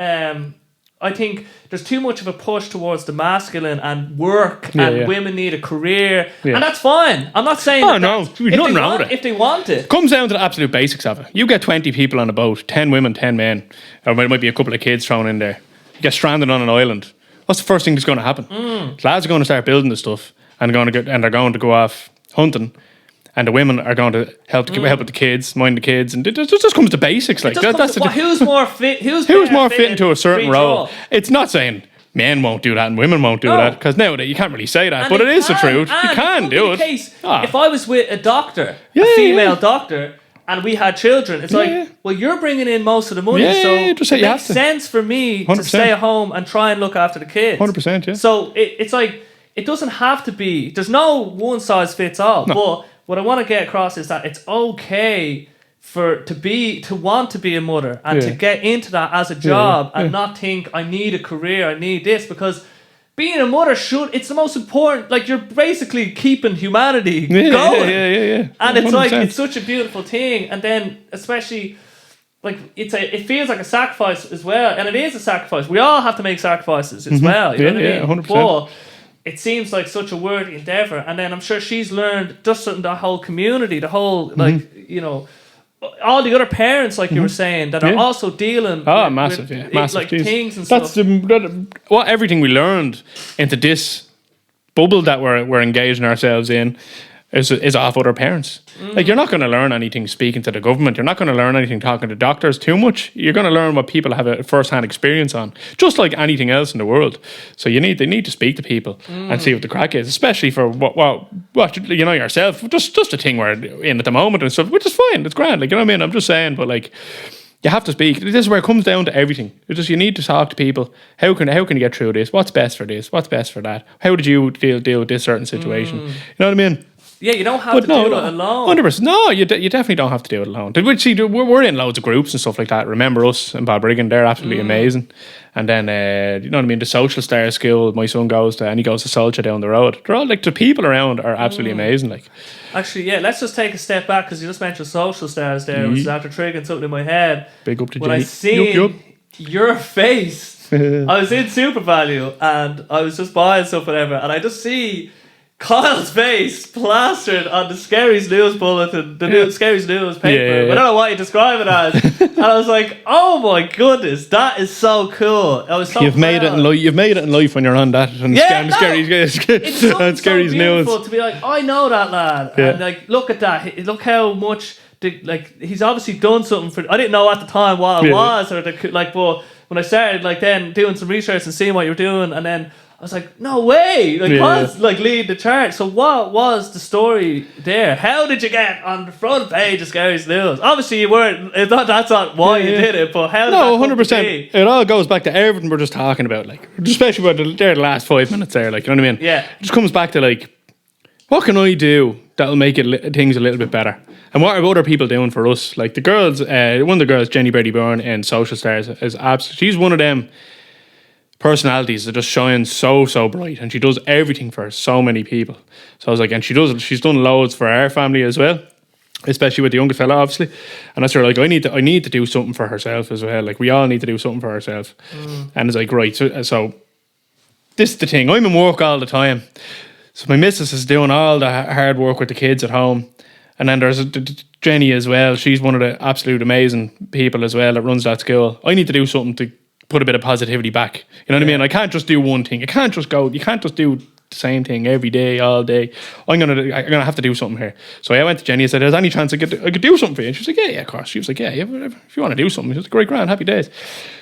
I think there's too much of a push towards the masculine and work, and women need a career, and that's fine. I'm not saying there's nothing wrong with it. If they want it. Comes down to the absolute basics of it. You get 20 people on a boat, 10 women, 10 men, or there might be a couple of kids thrown in there. you get stranded on an island. What's the first thing that's going to happen? Lads are going to start building the stuff and they're going to go off hunting. And the women are going to help with the kids, mind the kids, and it just comes to basics. Like who's more fit? Who's more fit into a certain role? It's not saying men won't do that and women won't do that, because nowadays you can't really say that, but it is the truth. You can do it. If I was with a doctor, a female doctor, and we had children, it's well, you're bringing in most of the money, so it makes sense for me 100%. To stay at home and try and look after the kids. 100%, yeah. So it's like, it doesn't have to be, there's no one size fits all, but what I want to get across is that it's okay to want to be a mother and to get into that as a job and not think I need a career, I need this, because being a mother it's the most important. Like, you're basically keeping humanity going. Yeah. And it's 100%. Like, it's such a beautiful thing. And then especially, like, it feels like a sacrifice as well, and it is a sacrifice. We all have to make sacrifices as well. You know what I mean? 100%. But it seems like such a worthy endeavour, and then I'm sure she's learned just in the whole community, the whole all the other parents, like you were saying, that are also dealing massive like things and that's stuff. Everything we learned into this bubble that we're engaging ourselves in is off other parents. Like, you're not going to learn anything speaking to the government. You're not going to learn anything talking to doctors too much. You're going to learn what people have a first-hand experience on, just like anything else in the world. So they need to speak to people and see what the crack is, especially for what you know yourself. Just a thing we're in at the moment and stuff, which is fine. It's grand. Like, you know what I mean? I'm just saying, but like, you have to speak. This is where it comes down to everything. You need to talk to people. How can you get through this? What's best for this? What's best for that? How did you deal with this certain situation? You know what I mean? Yeah, you don't have to do it alone. 100%. No, you definitely don't have to do it alone. We're in loads of groups and stuff like that. Remember Us and Barbering, they're absolutely amazing. And then, you know what I mean, the Social Star School my son goes to, and he goes to Soldier down the road. They're all, like, the people around are absolutely amazing. Like, actually, let's just take a step back, because you just mentioned Social Stars there, which is after triggering something in my head. Big up to when Jenny. I seen your face, I was in Super Value, and I was just buying stuff, whatever, and I just see Kyle's face plastered on the Skerries news bulletin, Skerries news paper. I don't know what you describe it as. And I was like, oh my goodness, that is so cool. I was so You've made it in life when you're on that. And Skerries so news. To be like, I know that lad. Yeah. And like, look at that. Look how much, he's obviously done something for, I didn't know at the time what it was, or but when I started like then doing some research and seeing what you were doing, and then I was like, no way! Like, lead the charge. So what was the story there? How did you get on the front page of Skerries News? Obviously you weren't, that's not why you did it, but how did that 100%. It all goes back to everything we're just talking about, like, especially about the last 5 minutes there, like, you know what I mean? Yeah. It just comes back to, like, what can I do that'll make things a little bit better? And what are other people doing for us? Like, the girls, one of the girls, Jenny Brady Byrne in Social Stars, is absolutely, she's one of them personalities that just shines so bright, and she does everything for so many people. So I was like, and she's done loads for our family as well, especially with the younger fella, obviously. And that's her, like, I need to do something for herself as well. Like, we all need to do something for ourselves. And it's like, right, so this is the thing. I'm in work all the time, so my missus is doing all the hard work with the kids at home. And then there's Jenny as well. She's one of the absolute amazing people as well that runs that school. I need to do something to put a bit of positivity back. You know what I mean? I can't just do one thing. You can't just do the same thing every day, all day. I'm gonna have to do something here. So I went to Jenny and said, "There's any chance I could do something for you?" And she was like, "Yeah, of course." She was like, "Yeah, if you want to do something." She was like, "Great, grand, happy days."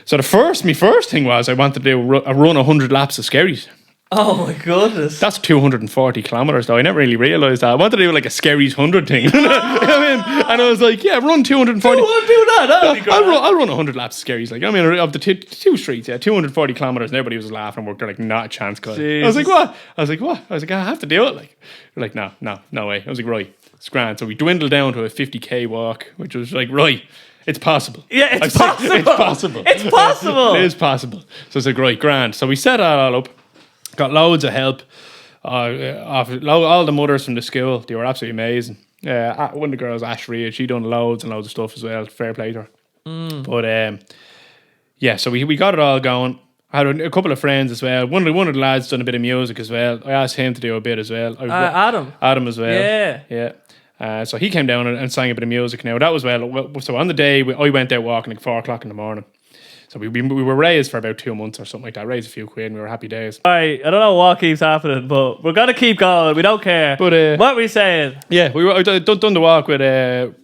So my first thing was I wanted to run 100 laps of Skerries. Oh my goodness. That's 240 kilometres though. I never really realised that. I wanted to do like a Skerries 100 thing. You know what I mean? And I was like, yeah, run 240. I want to do that. That'd be great. I'll run 100 laps of Skerries. Like, I mean, of the two streets, 240 kilometres, and everybody was laughing and worked. They're like, not a chance, guys. I was like, what? I was like, I have to do it. Like, they're like, no way. I was like, right, it's grand. So we dwindled down to a 50k walk, which was like, right, it's possible. Yeah, it's possible. It's possible. It's possible. It is possible. So it's like, right, grand. So we set it all up. Got loads of help. All the mothers from the school, they were absolutely amazing. One of the girls, Ash Reid, she done loads and loads of stuff as well. Fair play to her. But yeah, so we got it all going. I had a couple of friends as well. One of the lads done a bit of music as well. I asked him to do a bit as well. Adam as well. Yeah. So he came down and sang a bit of music now. That was so on the day I went out walking like 4 o'clock in the morning. So we were raised for about 2 months or something like that. Raised a few quid and we were happy days. Alright, I don't know what keeps happening, but we're gonna keep going. We don't care. But what were you saying? yeah, I done the walk with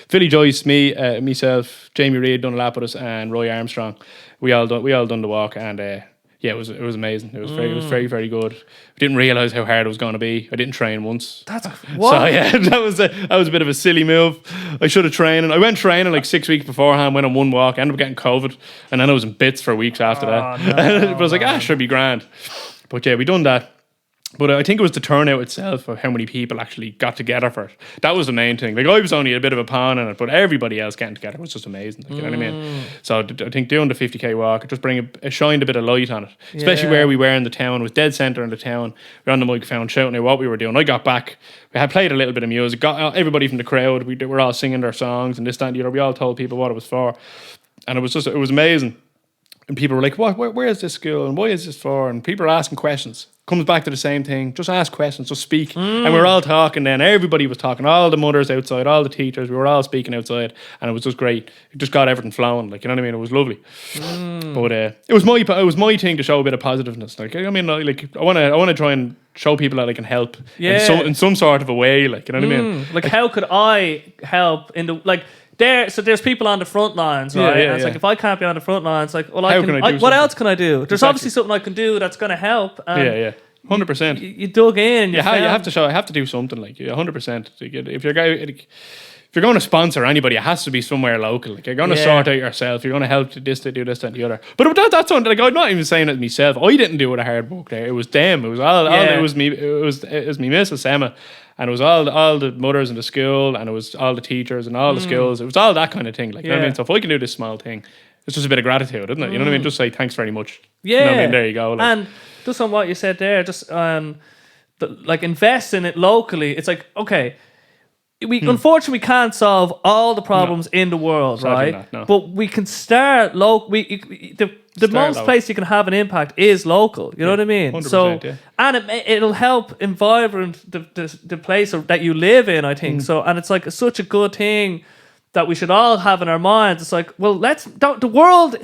Philly Joyce, myself, Jamie Reid done a lap with us, and Roy Armstrong. We all done the walk, and yeah, it was amazing. It was very, very good. We didn't realise how hard it was going to be. I didn't train once. That's what? So yeah, that was a bit of a silly move. I should have trained. I went training like 6 weeks beforehand. Went on one walk. Ended up getting COVID, and then I was in bits for weeks after that. No, but I was like, should be grand. But yeah, we done that. But I think it was the turnout itself of how many people actually got together for it. That was the main thing. Like, I was only a bit of a pawn in it, but everybody else getting together was just amazing. Like, you know what I mean? So I think doing the 50k walk, it just shined a bit of light on it. Especially where we were in the town. It was dead centre in the town. We were on the microphone shouting out what we were doing. I got back. We had played a little bit of music. Got everybody from the crowd. We were all singing their songs and this, that, and the other. We all told people what it was for. And it was amazing. And people were like, where is this school? And why is this for? And people are asking questions. Comes back to the same thing. Just ask questions. Just speak. And we were all talking then. Everybody was talking. All the mothers outside. All the teachers. We were all speaking outside. And it was just great. It just got everything flowing. Like, you know what I mean? It was lovely. But it was my thing to show a bit of positiveness. Like, I mean, like I want to try and show people that I can help in some sort of a way. Like, you know what I mean? Like, how could I help in the, like, there's people on the front lines, right? And it's like, if I can't be on the front lines, like, well, what else can I do? There's obviously something I can do that's going to help. And 100%. You dug in. You have to show. I have to do something, like 100%. If you're going to sponsor anybody, it has to be somewhere local. Like, you're going to sort out yourself. You're going to help this to do this and the other. But that's something, like, I'm not even saying it myself. I didn't do it a hard work there. It was them. It was all it was me. It was me Mrs. Emma. And it was all the mothers in the school, and it was all the teachers and all the schools. It was all that kind of thing. Like, you know what I mean? So if I can do this small thing, it's just a bit of gratitude, isn't it? You know what I mean? Just say thanks very much. Yeah. You know what I mean? There you go. Like. And just on what you said there, just like, invest in it locally. It's like, okay, we unfortunately can't solve all the problems in the world, Sadly right? not, no. But we can start local. The most place you can have an impact is local. You know what I mean? 100%, so, and it'll help environment the place that you live in, I think. So, and it's like such a good thing that we should all have in our minds. It's like, well, the world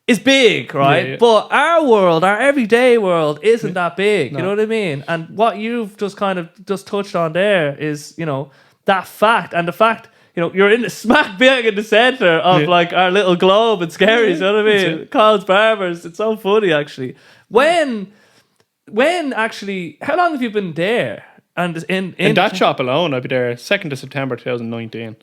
is big, right? But our world, our everyday world, isn't that big. No. You know what I mean? And what you've just kind of just touched on there is, that fact, and the fact, you're in the smack bang in the centre of like our little globe in Skerries, you know what I mean? Called Barbers. It's so funny, actually. When actually, how long have you been there? And in that shop alone, I'd be there 2nd of September 2019.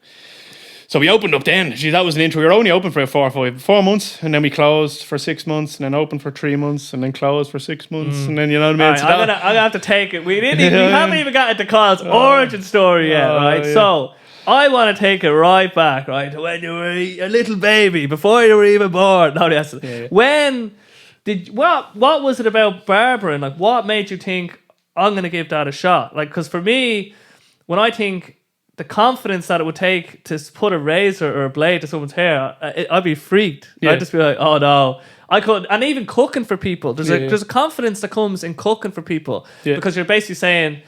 So we opened up then. Gee, that was an intro. We were only open for 4 months, and then we closed for 6 months, and then opened for 3 months, and then closed for 6 months, and then, you know what I mean? Right, I'm gonna have to take it. We haven't even got into Kyle's origin story yet, right? Yeah. So I want to take it right back, right, to when you were a little baby, before you were even born. No, yes. When what was it about barbering? Like, what made you think, I'm gonna give that a shot? Like, because for me, when I think the confidence that it would take to put a razor or a blade to someone's hair, I'd be freaked. Yeah. I'd just be like, oh no. I could, and even cooking for people. There's a confidence that comes in cooking for people, because you're basically saying,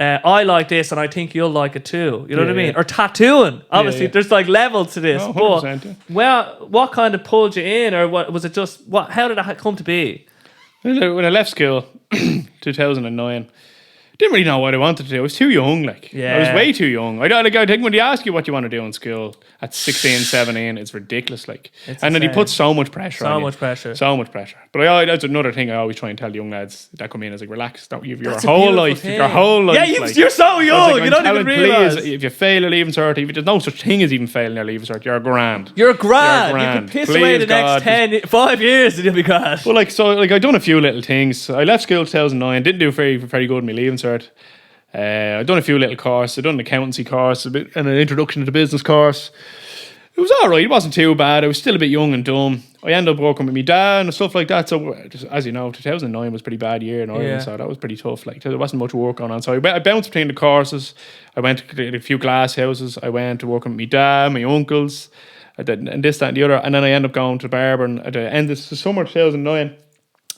I like this and I think you'll like it too. You know what I mean? Or tattooing. Obviously, there's like levels to this. 100%, but what kind of pulled you in, or what was it? Just how did that come to be? When I left school, 2009. Didn't really know what I wanted to do. I was too young, like. I was way too young. I think when they ask you what you want to do in school at 16, 17, it's ridiculous, like. And then he puts so much pressure on you. So much pressure. But that's another thing I always try and tell young lads that come in. Is like, relax. Don't you have your whole life. Your whole life. Yeah, you're so young. Like, you don't even realise. If you fail a leaving cert, there's no such thing as even failing a leaving cert. You're grand. You're grand. You can piss away the next 5 years and you'll be grand. Well, I done a few little things. I left school in 2009. Didn't do very, very good in my leaving cert. I've done a few little courses. I've done an accountancy course, and an introduction to the business course. It was alright, it wasn't too bad. I was still a bit young and dumb. I ended up working with my dad and stuff like that. So, as you know, 2009 was a pretty bad year in Ireland, so that was pretty tough. Like, there wasn't much work going on. So I bounced between the courses. I went to a few glass houses. I went to working with my dad, my uncles, and this, that, and the other. And then I ended up going to Barbering at the end of the summer 2009.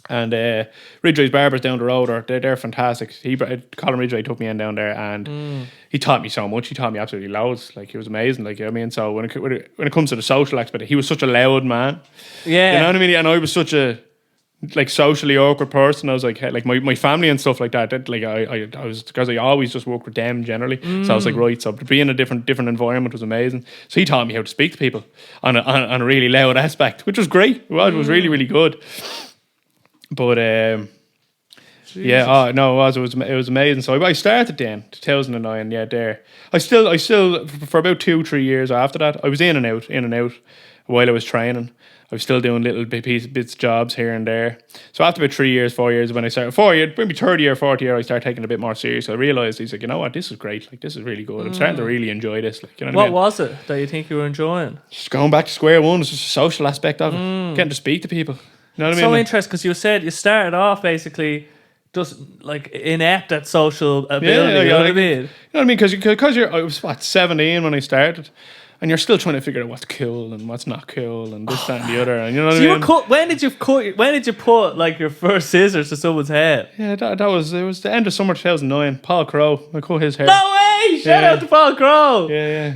And Ridgway's Barbers down the road, they're fantastic. Colin Ridgway took me in down there, and he taught me so much. He taught me absolutely loads. Like, he was amazing. Like, you know what I mean? So when it comes to the social aspect, he was such a loud man. Yeah. You know what I mean? And I was such a like socially awkward person. I was like my family and stuff like that. Like I was, because I always just worked with them generally. So I was like, right. So to be in a different environment was amazing. So he taught me how to speak to people on a really loud aspect, which was great. It was really, really good. But yeah, no, it was amazing. So I started then 2009. Yeah, there. I still for about 2-3 years after that, I was in and out while I was training. I was still doing little bits jobs here and there. So after about 3 years, 4 years, when I started, 4 years, maybe third year, fourth year, I started taking it a bit more serious. I realised, he's like, you know what, this is great. Like, this is really good. I'm starting to really enjoy this. Like, you know what I mean? was it that you think you were enjoying? Just going back to square one. It's just a social aspect of it. Getting to speak to people. You know what I mean? So interesting, because you said you started off basically just like inept at social ability. You know what I mean? You know what I mean? Because I was 17 when I started. And you're still trying to figure out what's cool and what's not cool and this, that, and the other. And you know what I mean? When did you put like your first scissors to someone's head? Yeah, it was the end of summer 2009. Paul Crowe, I cut his hair. No way! Shout out to Paul Crowe. Yeah.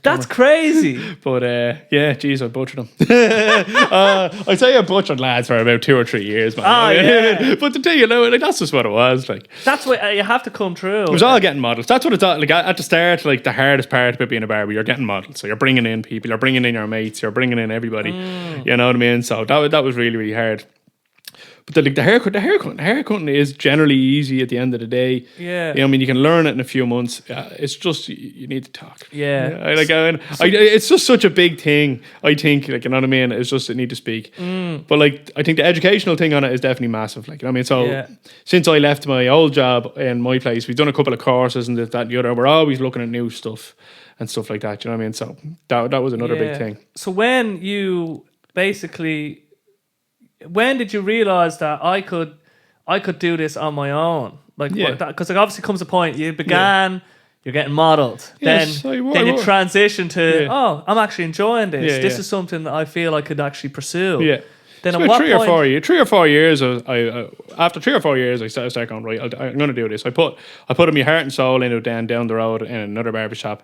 That's crazy. But yeah, geez, I butchered him. I'd say I butchered lads for about 2 or 3 years, man. Oh, yeah. But the thing, you know, like, that's just what it was. Like, that's what you have to come through. It was all getting models. That's what it's all like at the start. Like, the hardest part about being a barber, you're getting models. So you're bringing in people, you're bringing in your mates, you're bringing in everybody. You know what I mean? So that was really, really hard. But the haircutting is generally easy at the end of the day. Yeah. You know, I mean, you can learn it in a few months. It's just, you need to talk. Yeah. It's just such a big thing, I think. Like, you know what I mean? It's just, you need to speak. But, like, I think the educational thing on it is definitely massive. Like, you know what I mean? So, since I left my old job in my place, we've done a couple of courses and this, that, and the other. We're always looking at new stuff and stuff like that. You know what I mean? So, that was another big thing. So, when you basically... When did you realize that I could do this on my own? Like, because it obviously comes a point you began, you're getting modelled, yes, then you transition to I'm actually enjoying this. This is something that I feel I could actually pursue. Yeah. Then at what 3 or 4 years, after 3 or 4 years, I started going, right, I'm going to do this. I put my heart and soul into it down the road in another barbershop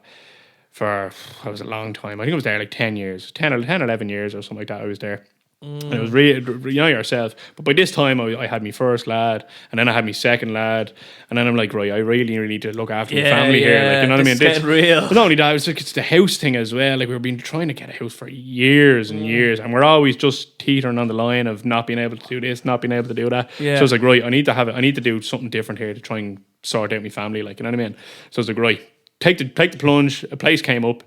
for it was a long time. I think I was there like 10 years, 10 or 11 years or something like that. I was there. And it was really, you know yourself. But by this time, I had my first lad, and then I had my second lad, and then I'm like, right, I really need to look after my family here. Like, you know what I mean? It's real. But not only that, it's the house thing as well. Like, we've been trying to get a house for years and years, and we're always just teetering on the line of not being able to do this, not being able to do that. Yeah. So it's like, right, I need to do something different here to try and sort out my family. Like, you know what I mean? So it's like, right, take the plunge. A place came up,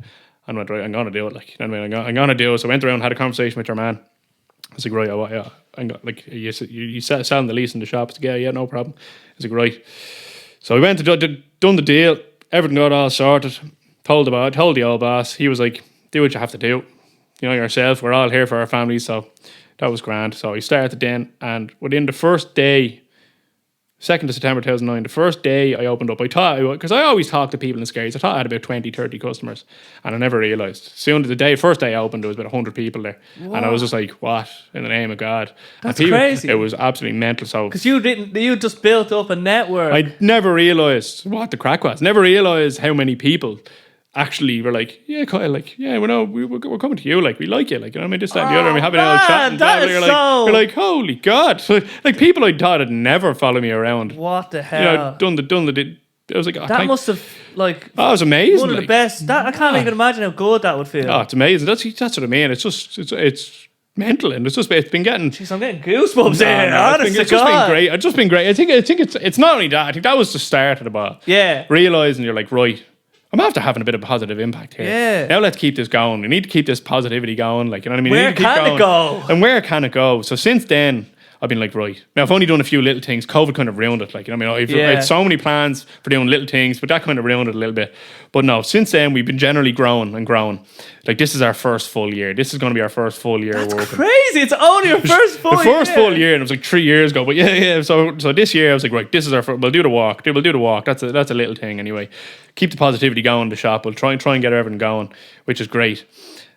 and I went, right, I'm gonna do it. Like, you know what I mean? I'm gonna do it. So I went around and had a conversation with your man. I was like, right, I got, like, you selling the lease in the shop. It's like, yeah, no problem. I was like, right. So we went to done the deal. Everything got all sorted. Told the old boss. He was like, do what you have to do. You know yourself. We're all here for our families. So that was grand. So he started then, and within the first day, 2nd of September 2009, the first day I opened up, I thought, because I always talk to people in Skerries, I thought I had about 20, 30 customers, and I never realised. First day I opened, there was about 100 people there. Wow. And I was just like, what, in the name of God? That's crazy. It was absolutely mental. So, because you just built up a network. I never realised what the crack was. Never realised how many people actually were like, yeah, Kyle, like, yeah, we're coming to you, like, we like you, like, you know what I mean, this, that, and the other, and we're having a little chat, and blah, blah, you're like, holy God, like people I thought would never follow me around. What the hell? You know, done the. I was like, that must have, like, oh, it was amazing. One of the best. I can't even imagine how good that would feel. Oh, it's amazing. That's what I mean. It's just it's mental, and it's been getting. Jeez, I'm getting goosebumps here. It's just been great. It's just been great. I think it's not only that. I think that was the start of the ball. Yeah. Realizing you're like, right, I'm after having a bit of positive impact here. Yeah. Now let's keep this going. We need to keep this positivity going. Like, you know what I mean? Where can it go? And where can it go? So since then, I've been like, right. Now, I've only done a few little things. COVID kind of ruined it. Like, you know what I mean? I had so many plans for doing little things, but that kind of ruined it a little bit. But no, since then, we've been generally growing and growing. Like, this is our first full year. This is going to be our first full year. That's crazy. It's only your first full year. The first full year, and it was like 3 years ago. But yeah. So this year, I was like, right, this is our first. We'll do the walk. We'll do the walk. That's a little thing anyway. Keep the positivity going in the shop. We'll try and get everything going, which is great.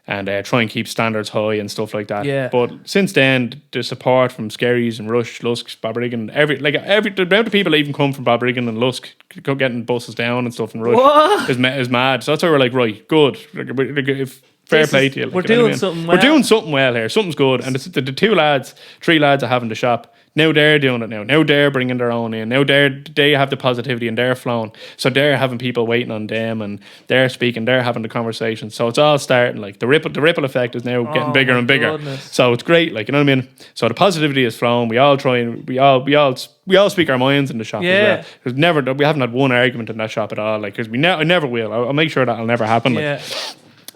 and try and keep standards high and stuff like that. Yeah. But since then, the support from Skerries and Rush, Lusk, Barbering, every the amount of people that even come from Barbering and Lusk getting buses down and stuff in Rush is mad. So that's why we're like, right, good. If fair play to you. We're doing something well. We're doing something well here. Something's good. And the 3 lads I have in the shop, now they're doing it now. Now they're bringing their own in. Now they have the positivity and they're flowing. So they're having people waiting on them and they're speaking, they're having the conversation. So it's all starting, like the ripple effect is now getting bigger and bigger. Goodness. So it's great, like, you know what I mean? So the positivity is flowing. We all try and we all speak our minds in the shop as well. Because we haven't had one argument in that shop at all. Like, because I never will. I'll make sure that'll never happen. Like.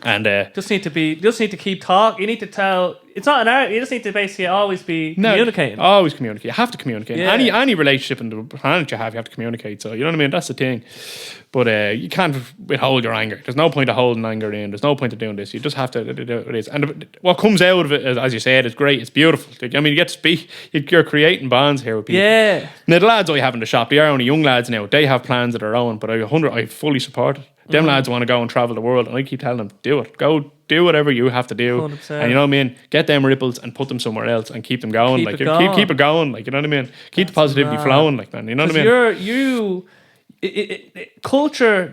And just need to keep talking. You need to tell. It's not an art. You just need to basically always be communicating. Always communicate. You have to communicate. Yeah. Any relationship in the planet you have to communicate. So you know what I mean. That's the thing. But you can't withhold your anger. There's no point of holding anger in. There's no point of doing this. You just have to do it is. And what comes out of it, as you said, is great. It's beautiful. I mean, you get to speak. You're creating bonds here with people. Yeah. Now the lads I have in the shop, they are only young lads now. They have plans of their own. But I fully support it. Them lads want to go and travel the world, and I keep telling them, do it. Go do whatever you have to do. 100%. And you know what I mean? Get them ripples and put them somewhere else and keep them going. Keep it going. Like, you know what I mean? Keep the positivity flowing, like, man. You know what I mean? The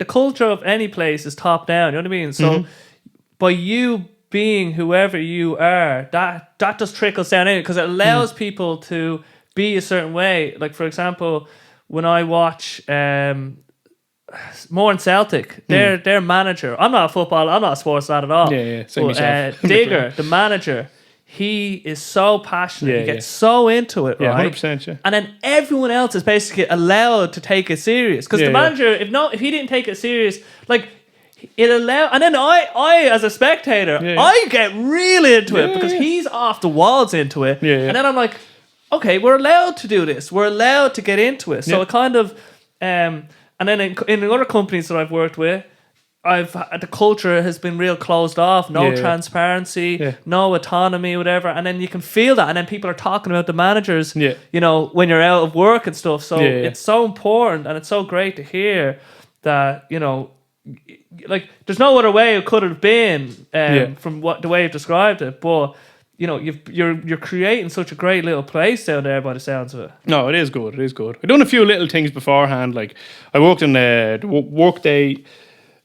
culture of any place is top down. You know what I mean? So by you being whoever you are, that just trickles down in because it allows people to be a certain way. Like, for example, when I watch More in Celtic, their manager. I'm not a sports lad at all. Yeah, same myself. Digger, the manager, he is so passionate. He gets so into it, right? 100%, yeah. And then everyone else is basically allowed to take it serious because the manager, if he didn't take it serious, like it allowed. And then I as a spectator, I get really into it because he's off the walls into it. And then I'm like, okay, we're allowed to do this. We're allowed to get into it. So it kind of. And then in other companies that I've worked with, the culture has been real closed off, no transparency, no autonomy, whatever. And then you can feel that. And then people are talking about the managers, you know, when you're out of work and stuff. So it's so important and it's so great to hear that, you know, like there's no other way it could have been from the way you've described it. But you know, you're creating such a great little place down there by the sounds of it. No, it is good. It is good. I've done a few little things beforehand. Like I worked in the Workday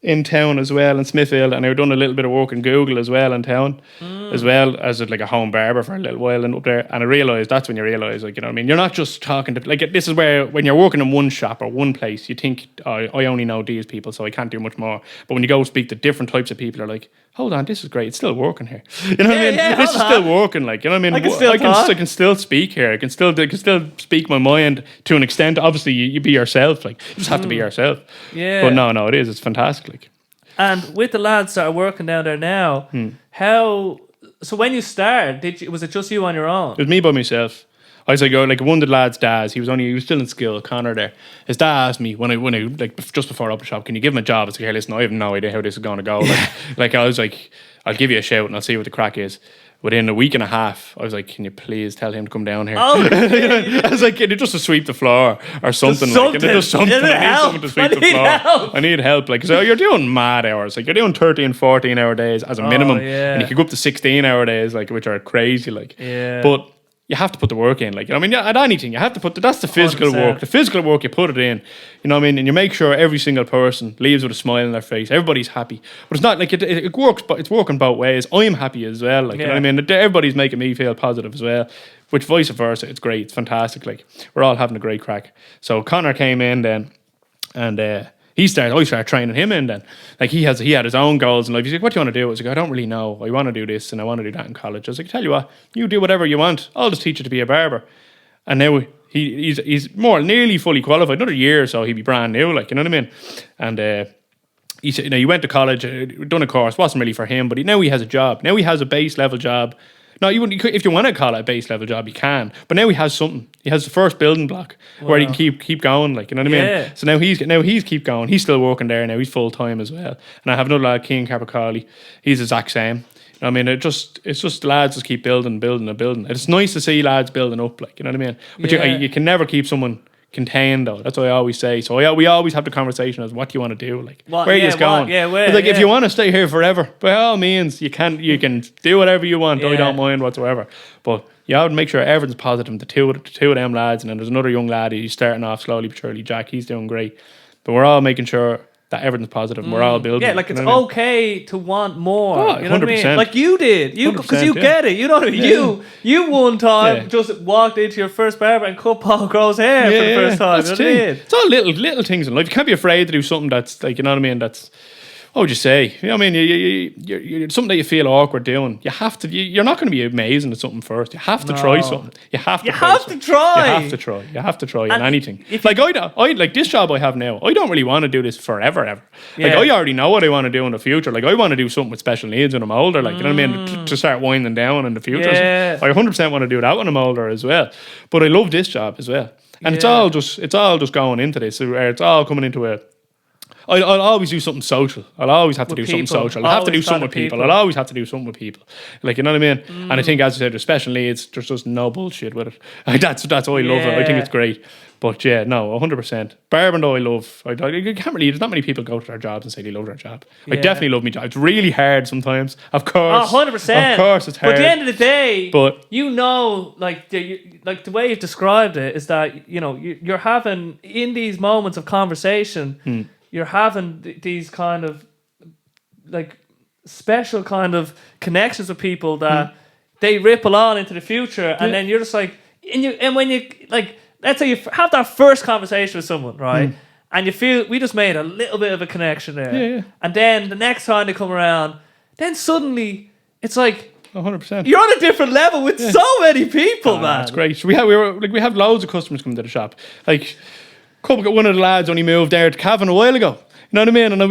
in town as well in Smithfield, and I've done a little bit of work in Google as well in town, as well as like a home barber for a little while and up there. And I realised that's when you realise, like, you know what I mean, you're not just talking to, like, this is where when you're working in one shop or one place, you think, oh, I only know these people, so I can't do much more. But when you go speak to different types of people, you're like, hold on, this is great. It's still working here. You know what I mean? This is still working. Like, you know what I mean? I can still speak here. I can still speak my mind to an extent. Obviously, you be yourself. Like, you just have to be yourself. Yeah. But no, it is. It's fantastic. Like. And with the lads that are working down there now, so when you started, was it just you on your own? It was me by myself. I was like one of the lads' dads. He was still in school. Connor there. His dad asked me when I like just before I opened the shop, can you give him a job? I was like, hey, listen, I have no idea how this is going to go. Like I was like, I'll give you a shout and I'll see what the crack is. Within a week and a half, I was like, can you please tell him to come down here? Oh, I was like, can you just to sweep the floor or something? I need someone to sweep the floor. I need help. Like, so you're doing mad hours. Like, you're doing 13, 14 hour days as a minimum. And you could go up to 16 hour days, like, which are crazy. Like, but you have to put the work in. Like, I mean, at anything, you have to put that's the physical 100%. Work. The physical work, you put it in. You know what I mean? And you make sure every single person leaves with a smile on their face. Everybody's happy. But it's not like it works, but it's working both ways. I'm happy as well. Like, you know what I mean? Everybody's making me feel positive as well. Which vice versa, it's great. It's fantastic. Like, we're all having a great crack. So Connor came in then, and I started training him in then. Like, he had his own goals in life. He's like, what do you want to do? I was like, I don't really know. I want to do this and I want to do that in college. I was like, tell you what, you do whatever you want. I'll just teach you to be a barber. And now he's nearly fully qualified. Another year or so, he'd be brand new, like, you know what I mean? And he said, he went to college, done a course, wasn't really for him, but now he has a job. Now he has a base level job. No, if you want to call it a base level job, you can. But now he has something. He has the first building block where he can keep going. Like, you know what I mean? So now he's keep going. He's still working there now. He's full time as well. And I have another lad, Keane Carpacali. He's the exact same. You know what I mean? It's just lads just keep building. It's nice to see lads building up. Like, you know what I mean? But you can never keep someone contained though. That's what I always say. So we always have the conversation as what do you want to do? Like, What- where are yeah, you going? what- yeah, where- It's like, if yeah. you want to stay here forever, by all means, you can do whatever you want. I Yeah. don't mind whatsoever. But you have to make sure everything's positive. The two of them lads, and then there's another young lad who's starting off slowly but surely. Jack, he's doing great. But we're all making sure that everything's positive and we're all building. Yeah, like it's you know what I mean? okay to want more. Oh, you know what I mean? 100%. Like you did, because you 100%, get it. You know what I mean? Yeah. You one time Yeah. just walked into your first barber and cut Paul Crow's hair for the first time. That's You know what I the mean? thing. It's all little things in life. You can't be afraid to do something that's like, you know what I mean, that's, what would you say? You know what I mean? You're something that you feel awkward doing. You have to. You're not going to be amazing at something first. You have to try something. You have to. You try have something. to try. You have to try. You have to try in And anything. if Like I like this job I have now. I don't really want to do this forever, ever. Like Yeah. I already know what I want to do in the future. Like I want to do something with special needs when I'm older. Like you know what I mean? To start winding down in the future. Yeah. I 100% want to do that when I'm older as well. But I love this job as well. And it's Yeah. all just going into this. It's all coming into a. I'll always do something social. I'll always have to do With something people. social. I'll have to do Always something try with to people. people. I'll always have to do something with people. Like, you know what I mean? And I think, as I said, especially needs, there's just no bullshit with it. Like, that's why I love it. I think it's great. But yeah, no, 100%. Barbering though, I love. I can't really. There's not many people go to their jobs and say they love their job. I Yeah. definitely love my job. It's really hard sometimes. Of course. 100%. Of course, it's hard. But at the end of the day, But- you know, like the way you've described it is that you're having in these moments of conversation, you're having these kind of like special kind of connections with people that they ripple on into the future, and then you're just like, and when you like, let's say you have that first conversation with someone, right? And you feel we just made a little bit of a connection there, Yeah. and then the next time they come around, then suddenly it's like 100%. you're on a different level with so many people, man. That's great. So we have loads of customers coming to the shop. Like, one of the lads only moved there to Cavan a while ago. You know what I mean? And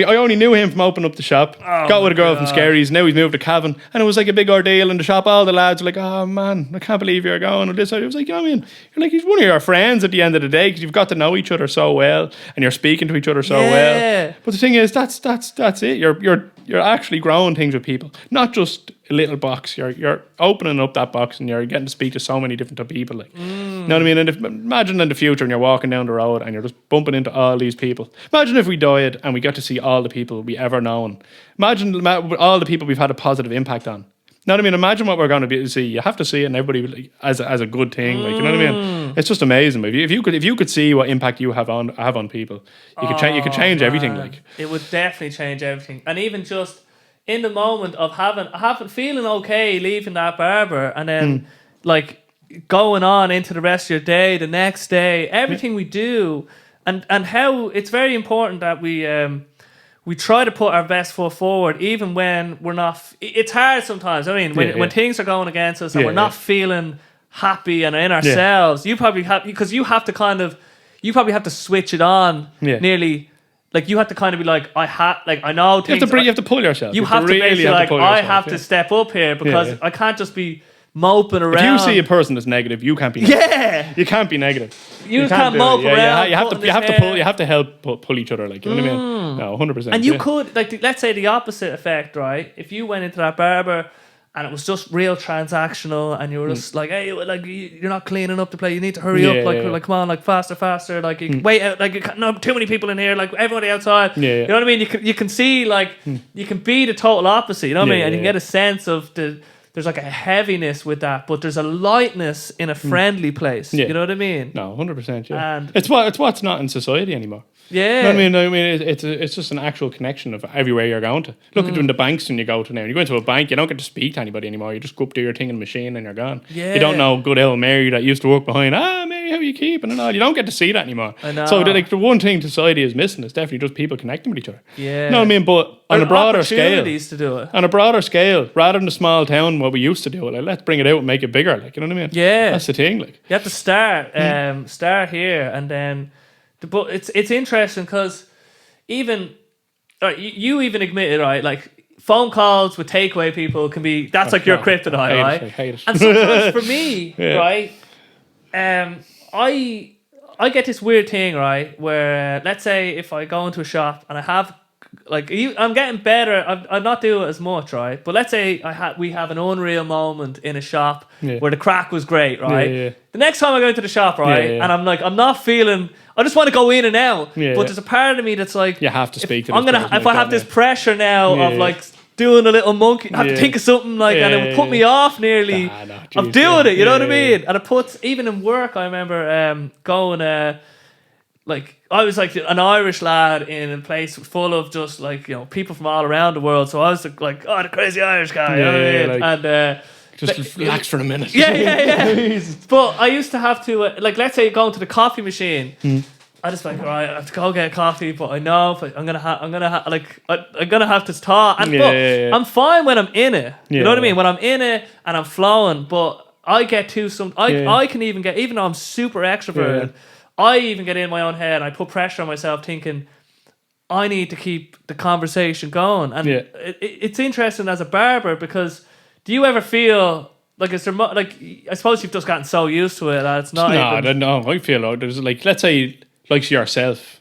I only knew him from opening up the shop. Got with a girl from Skerries. Now he's moved to Cavan. And it was like a big ordeal in the shop. All the lads were like, oh man, I can't believe you're going. And this, I was like, you know what I mean? You're like, he's one of your friends at the end of the day because you've got to know each other so well and you're speaking to each other so well. But the thing is, that's it. You're actually growing things with people. Not just a little box. You're opening up that box and you're getting to speak to so many different people. Like, you know what I mean? And imagine in the future and you're walking down the road and you're just bumping into all these people. Imagine if we died and we got to see all the people we ever known. Imagine all the people we've had a positive impact on. You know what I mean? Imagine what we're going to be able to see. You have to see it, and everybody like, as a good thing. Like, you know what I mean? It's just amazing. But if you could see what impact you have on people, you could change everything. Like, it would definitely change everything, and even just in the moment of feeling okay leaving that barber, and then like going on into the rest of your day, the next day, everything we do, and how it's very important that we try to put our best foot forward, even when we're not. It's hard sometimes. I mean, when things are going against us and we're not feeling happy and in ourselves, you probably have, because you probably have to switch it on nearly. Like you have to kind of be like, I know things. you have to pull yourself. You have to really basically like, pull I yourself, have to step up here because I can't just be moping around. If you see a person that's negative, you can't be negative. You can't be negative. You can't do mope it. around. You have to help pull each other, like, you know what I mean? No, 100%. And you could, like, let's say the opposite effect, right? If you went into that barber and it was just real transactional and you were just like, hey, like, you're not cleaning up the place, you need to hurry up, like, come on, like, faster, like, wait out, like, no, too many people in here, like, everybody outside. You know what I mean? You can see, like, you can be the total opposite, you know what I mean? And you can get a sense of there's like a heaviness with that, but there's a lightness in a friendly place. You know what I mean? No, 100%. Yeah, and it's what's not in society anymore. Yeah, you know what I mean, it's just an actual connection of everywhere you're going to. Look at the banks when you go to now. When you go into a bank, you don't get to speak to anybody anymore. You just go up, do your thing in the machine, and you're gone. Yeah, you don't know good old Mary that used to work behind. Mary, how are you keeping and all? You don't get to see that anymore. I know. So the one thing society is missing is definitely just people connecting with each other. Yeah, you know what I mean. But on a broader scale, to do it. On a broader scale, rather than a small town, what we used to do, like, let's bring it out and make it bigger. Like, you know what I mean? Yeah, that's the thing. Like, you have to start here, and then, but it's interesting because even you even admitted, right, like phone calls with takeaway people can be like your kryptonite, right? I hate it. And sometimes for me, right, I get this weird thing, right, where let's say if I go into a shop and I have I'm getting better. I'm not doing it as much, right? But let's say we have an unreal moment in a shop where the crack was great, right? Yeah. The next time I go into the shop, right, and I'm like, I'm not feeling. I just want to go in and out. But there's a part of me that's like, you have to speak to. If I have this pressure now of like doing a little monkey, I have to think of something like, and it would put me off nearly of doing it. You know what I mean? And it puts, even in work, I remember going. Like I was like an Irish lad in a place full of just like, you know, people from all around the world. So I was like, the crazy Irish guy. You know what I mean? Like, and just relax for a minute. Yeah. But I used to have to like, let's say you're going to the coffee machine. I just like, all right, I have to go get a coffee, but I know if I'm gonna have this thought. And I'm fine when I'm in it. You know what I mean? When I'm in it and I'm flowing, but I get to I can even get, even though I'm super extroverted. I even get in my own head. I put pressure on myself, thinking I need to keep the conversation going. And it's interesting as a barber, because do you ever feel like it's like, I suppose you've just gotten so used to it that it's not. No, I don't know. I feel like there's like, let's say like yourself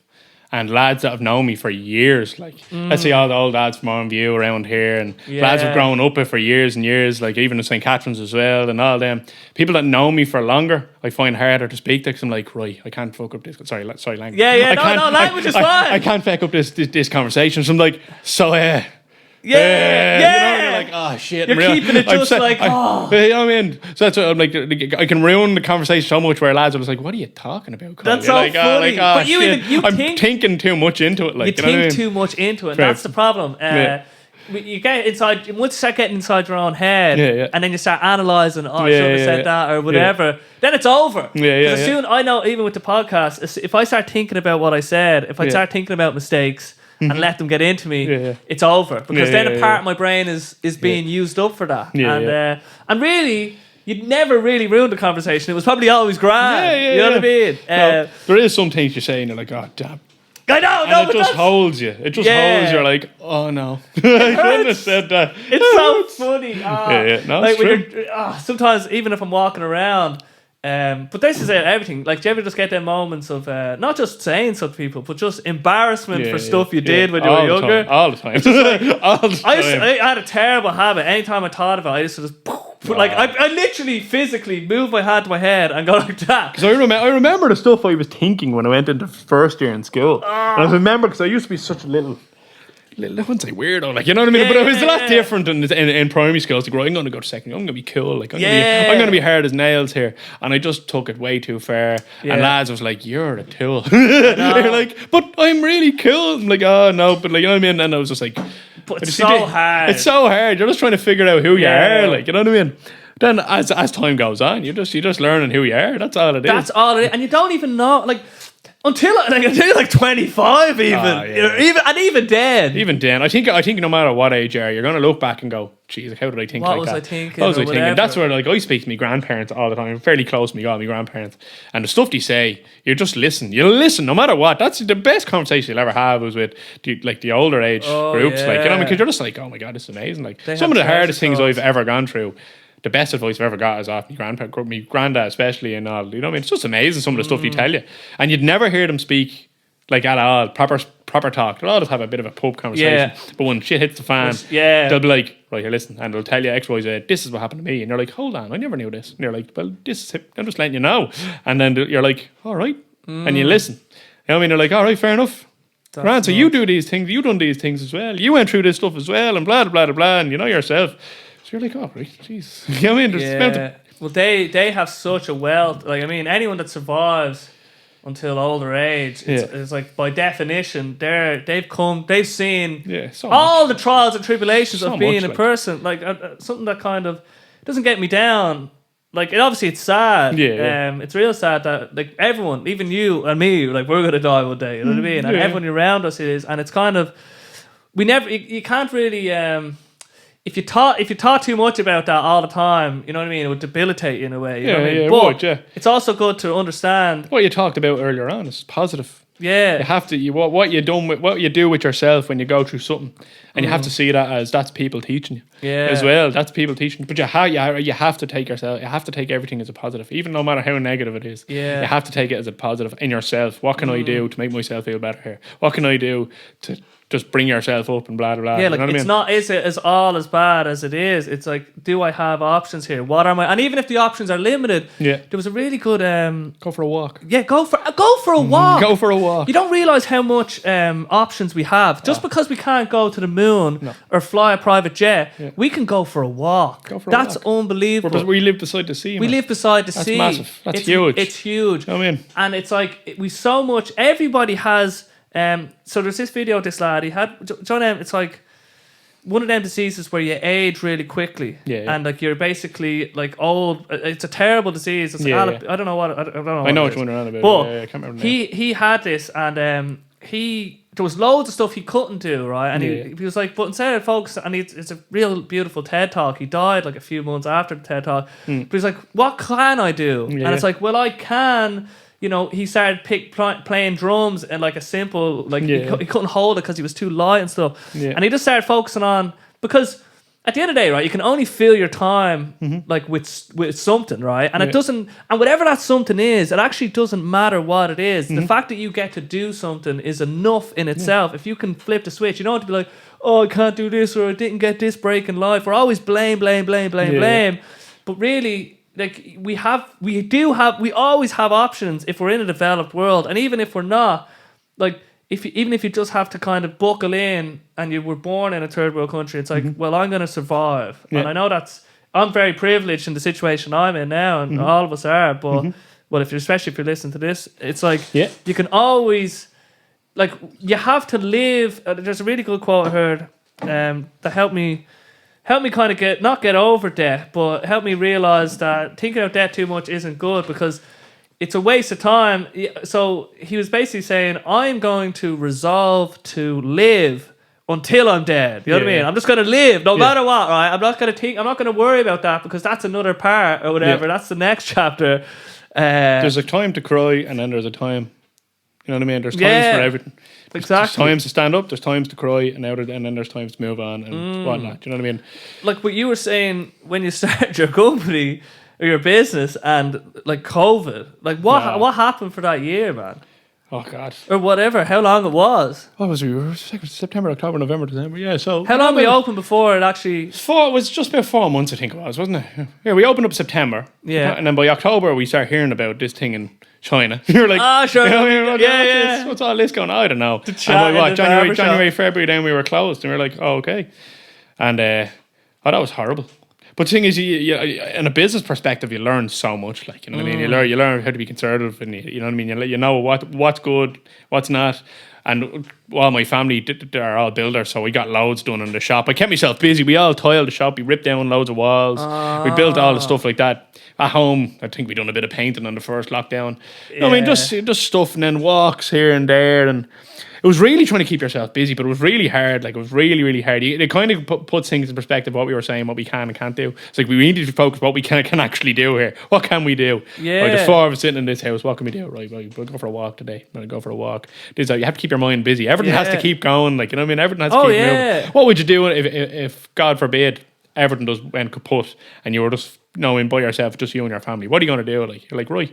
and lads that have known me for years. Like let's say all the old lads from Arm View around here, and lads have grown up with for years and years. Like even in St. Catherine's as well, and all them people that know me for longer, I find harder to speak to, because I'm like, right, I can't fuck up this. Sorry, language. Language is fine. I can't fuck up this conversation. So I'm like, you know, you're like, oh shit, you're keeping it just like, you know what I mean? So that's what I'm like, I can ruin the conversation so much where lads are just like, what are you talking about, Colin? That's so funny. But I'm thinking too much into it. Like, you think too much into it. That's the problem. You get inside, once you start getting inside your own head, and then you start analysing, I should have said that or whatever, then it's over. Because soon, I know, even with the podcast, if I start thinking about what I said, if I start thinking about mistakes and let them get into me, it's over. Because then a part of my brain is being used up for that. And really, you'd never really ruined the conversation. It was probably always grand. You know what I mean? No, there is some things you say and you're like, oh, damn. I know, and it just holds you. It just holds you. You're like, oh no, I couldn't have said that. It's so funny. No, like it's when true. you're, sometimes even if I'm walking around, but this is everything. Like, do you ever just get them moments of not just saying stuff to people, but just embarrassment for stuff you did when you were younger? All the time. All the time. I had a terrible habit. Anytime I thought about it, I used to just. Like I literally physically move my hand to my head and go like that. Because I remember the stuff I was thinking when I went into first year in school. And I remember, because I used to be such a little, I wouldn't say weirdo, like, you know what I mean? But it was a lot different in primary schools to grow. I'm going to go to secondary. I'm going to be cool. Like, I'm going to be hard as nails here. And I just took it way too far. And lads was like, you're a tool. You're like, but I'm really cool. I'm like, oh no, but like, you know what I mean? And I was just like, but it's so hard. It's so hard. You're just trying to figure out who you are, like, you know what I mean? Then as time goes on, you're just learning who you are. That's all it is. That's all it is. And you don't even know, like, until you're like 25 even then. Even then, I think no matter what age you are, you're going to look back and go, "Geez, how did I think like that? What was I thinking? What was I thinking?" That's where, like, I speak to my grandparents all the time. I'm fairly close to my grandparents, and the stuff they say, you just listen. You listen no matter what. That's the best conversation you'll ever have was with the older age groups, like, you know, because you're just like, oh my god, it's amazing. Like, some of the hardest things I've ever gone through. The best advice I've ever got is off my granddad especially, and all. You know what I mean? It's just amazing some of the stuff he tell you, and you'd never hear them speak like at all proper talk. They'll always have a bit of a pub conversation, but when shit hits the fan, they'll be like, right here, listen, and they'll tell you X, Y, Z. This is what happened to me, and you're like, hold on, I never knew this. And you're like, well, this is it. I'm just letting you know, and then you're like, all right, and you listen. You know what I mean? They're like, all right, fair enough. Right, so you do these things, you done these things as well. You went through this stuff as well, and blah blah blah blah, and you know yourself. You're like, oh, right, jeez. You know what I mean? Well, they have such a wealth. Like, I mean, anyone that survives until older age, it's like, by definition, they've seen all the trials and tribulations of being a person. Like, something that kind of doesn't get me down. Like, obviously it's sad. It's real sad that, like, everyone, even you and me, like, we're gonna die one day. You know what I mean? And everyone around us is, and it's kind of, you can't really. If you thought too much about that all the time, you know what I mean, it would debilitate you in a way. You know what I mean? But it's also good to understand what you talked about earlier on is positive. Yeah, you have to. What you do with yourself when you go through something, And you have to see that as that's people teaching you. Yeah. As well, that's people teaching you. But you have to take yourself, you have to take everything as a positive, even no matter how negative it is. Yeah. You have to take it as a positive in yourself. What can I do to make myself feel better here? What can I do to just bring yourself up and blah, blah, blah. Yeah, like, you know what it's I mean? not, is it as all as bad as it is? It's like, do I have options here? What are my, and even if the options are limited, there was a really good, go for a walk. Yeah, go for a walk. Go for a walk. You don't realise how much options we have. Just because we can't go to the moon or fly a private jet, we can go for a walk. That's unbelievable. We live beside the sea, We live beside the sea. That's massive. That's huge. It's huge. You know what I mean? And it's like, we so much, everybody has, so there's this video of this lad, he had, John M, it's like one of them diseases where you age really quickly. And like you're basically like old. It's a terrible disease. It's I don't know what, I don't know. I know what you're around about. But I can't remember he had this, and there was loads of stuff he couldn't do, right? And he was like, but instead of focus, and it's a real beautiful TED Talk. He died like a few months after the TED Talk. But he's like, what can I do? And it's like, well, I can. You know, he started playing drums and like a simple, like he couldn't hold it because he was too light and stuff. And he just started focusing on, because at the end of the day, right, you can only fill your time like with something, right? And it doesn't, and whatever that something is, it actually doesn't matter what it is. The fact that you get to do something is enough in itself. If you can flip the switch, you don't have to be like, oh, I can't do this, or I didn't get this break in life. We're always blame. But really, like we always have options if we're in a developed world, and even if we're not, like even if you just have to kind of buckle in and you were born in a third world country, it's like, well, I'm going to survive, and I know I'm very privileged in the situation I'm in now, and all of us are. But well, especially if you're listening to this, it's like you can always, like, you have to live. There's a really good quote I heard that helped me kind of not get over debt, but help me realize that thinking of debt too much isn't good, because it's a waste of time. So he was basically saying, I'm going to resolve to live until I'm dead. You know what I mean? I'm just going to live no matter what, right? I'm not going to worry about that, because that's another part or whatever. That's the next chapter. There's a time to cry, and then there's a time, you know what I mean? There's times for everything. Exactly. There's times to stand up, there's times to cry, and then there's times to move on and whatnot. Do you know what I mean? Like what you were saying when you started your company or your business, and like COVID, like what happened for that year, man? Oh God. Or whatever, how long it was. What was we? September, October, November, December. Yeah. So how long we opened before it actually? It was just about 4 months, I think it was, wasn't it? Yeah, we opened up September. Yeah. And then by October we start hearing about this thing in China. You're like, sure. You know, what's all this going on? I don't know. January, February, then we were closed, and we were like, oh, okay. And that was horrible. But the thing is, you, in a business perspective, you learn so much. Like, you know what I mean? You learn how to be conservative, and you know what I mean. You know what's good, what's not. And well, my family they're all builders, so we got loads done in the shop. I kept myself busy. We all tiled the shop. We ripped down loads of walls. We built all the stuff like that. At home, I think we done a bit of painting on the first lockdown. Yeah. I mean, just stuff, and then walks here and there, and it was really trying to keep yourself busy, but it was really hard. Like, it was really, really hard. It kind of puts things in perspective, what we were saying, what we can and can't do. It's like, we need to focus what we can actually do here. What can we do? Yeah. Right, there's 4 of us sitting in this house. What can we do? Right, we'll go for a walk today. I'm going to go for a walk. You have to keep your mind busy. Everything has to keep going. Like, you know what I mean? Everything has to keep moving. What would you do if God forbid, everything went kaput and you were just knowing by yourself, just you and your family? What are you going to do? Like, you're like, right.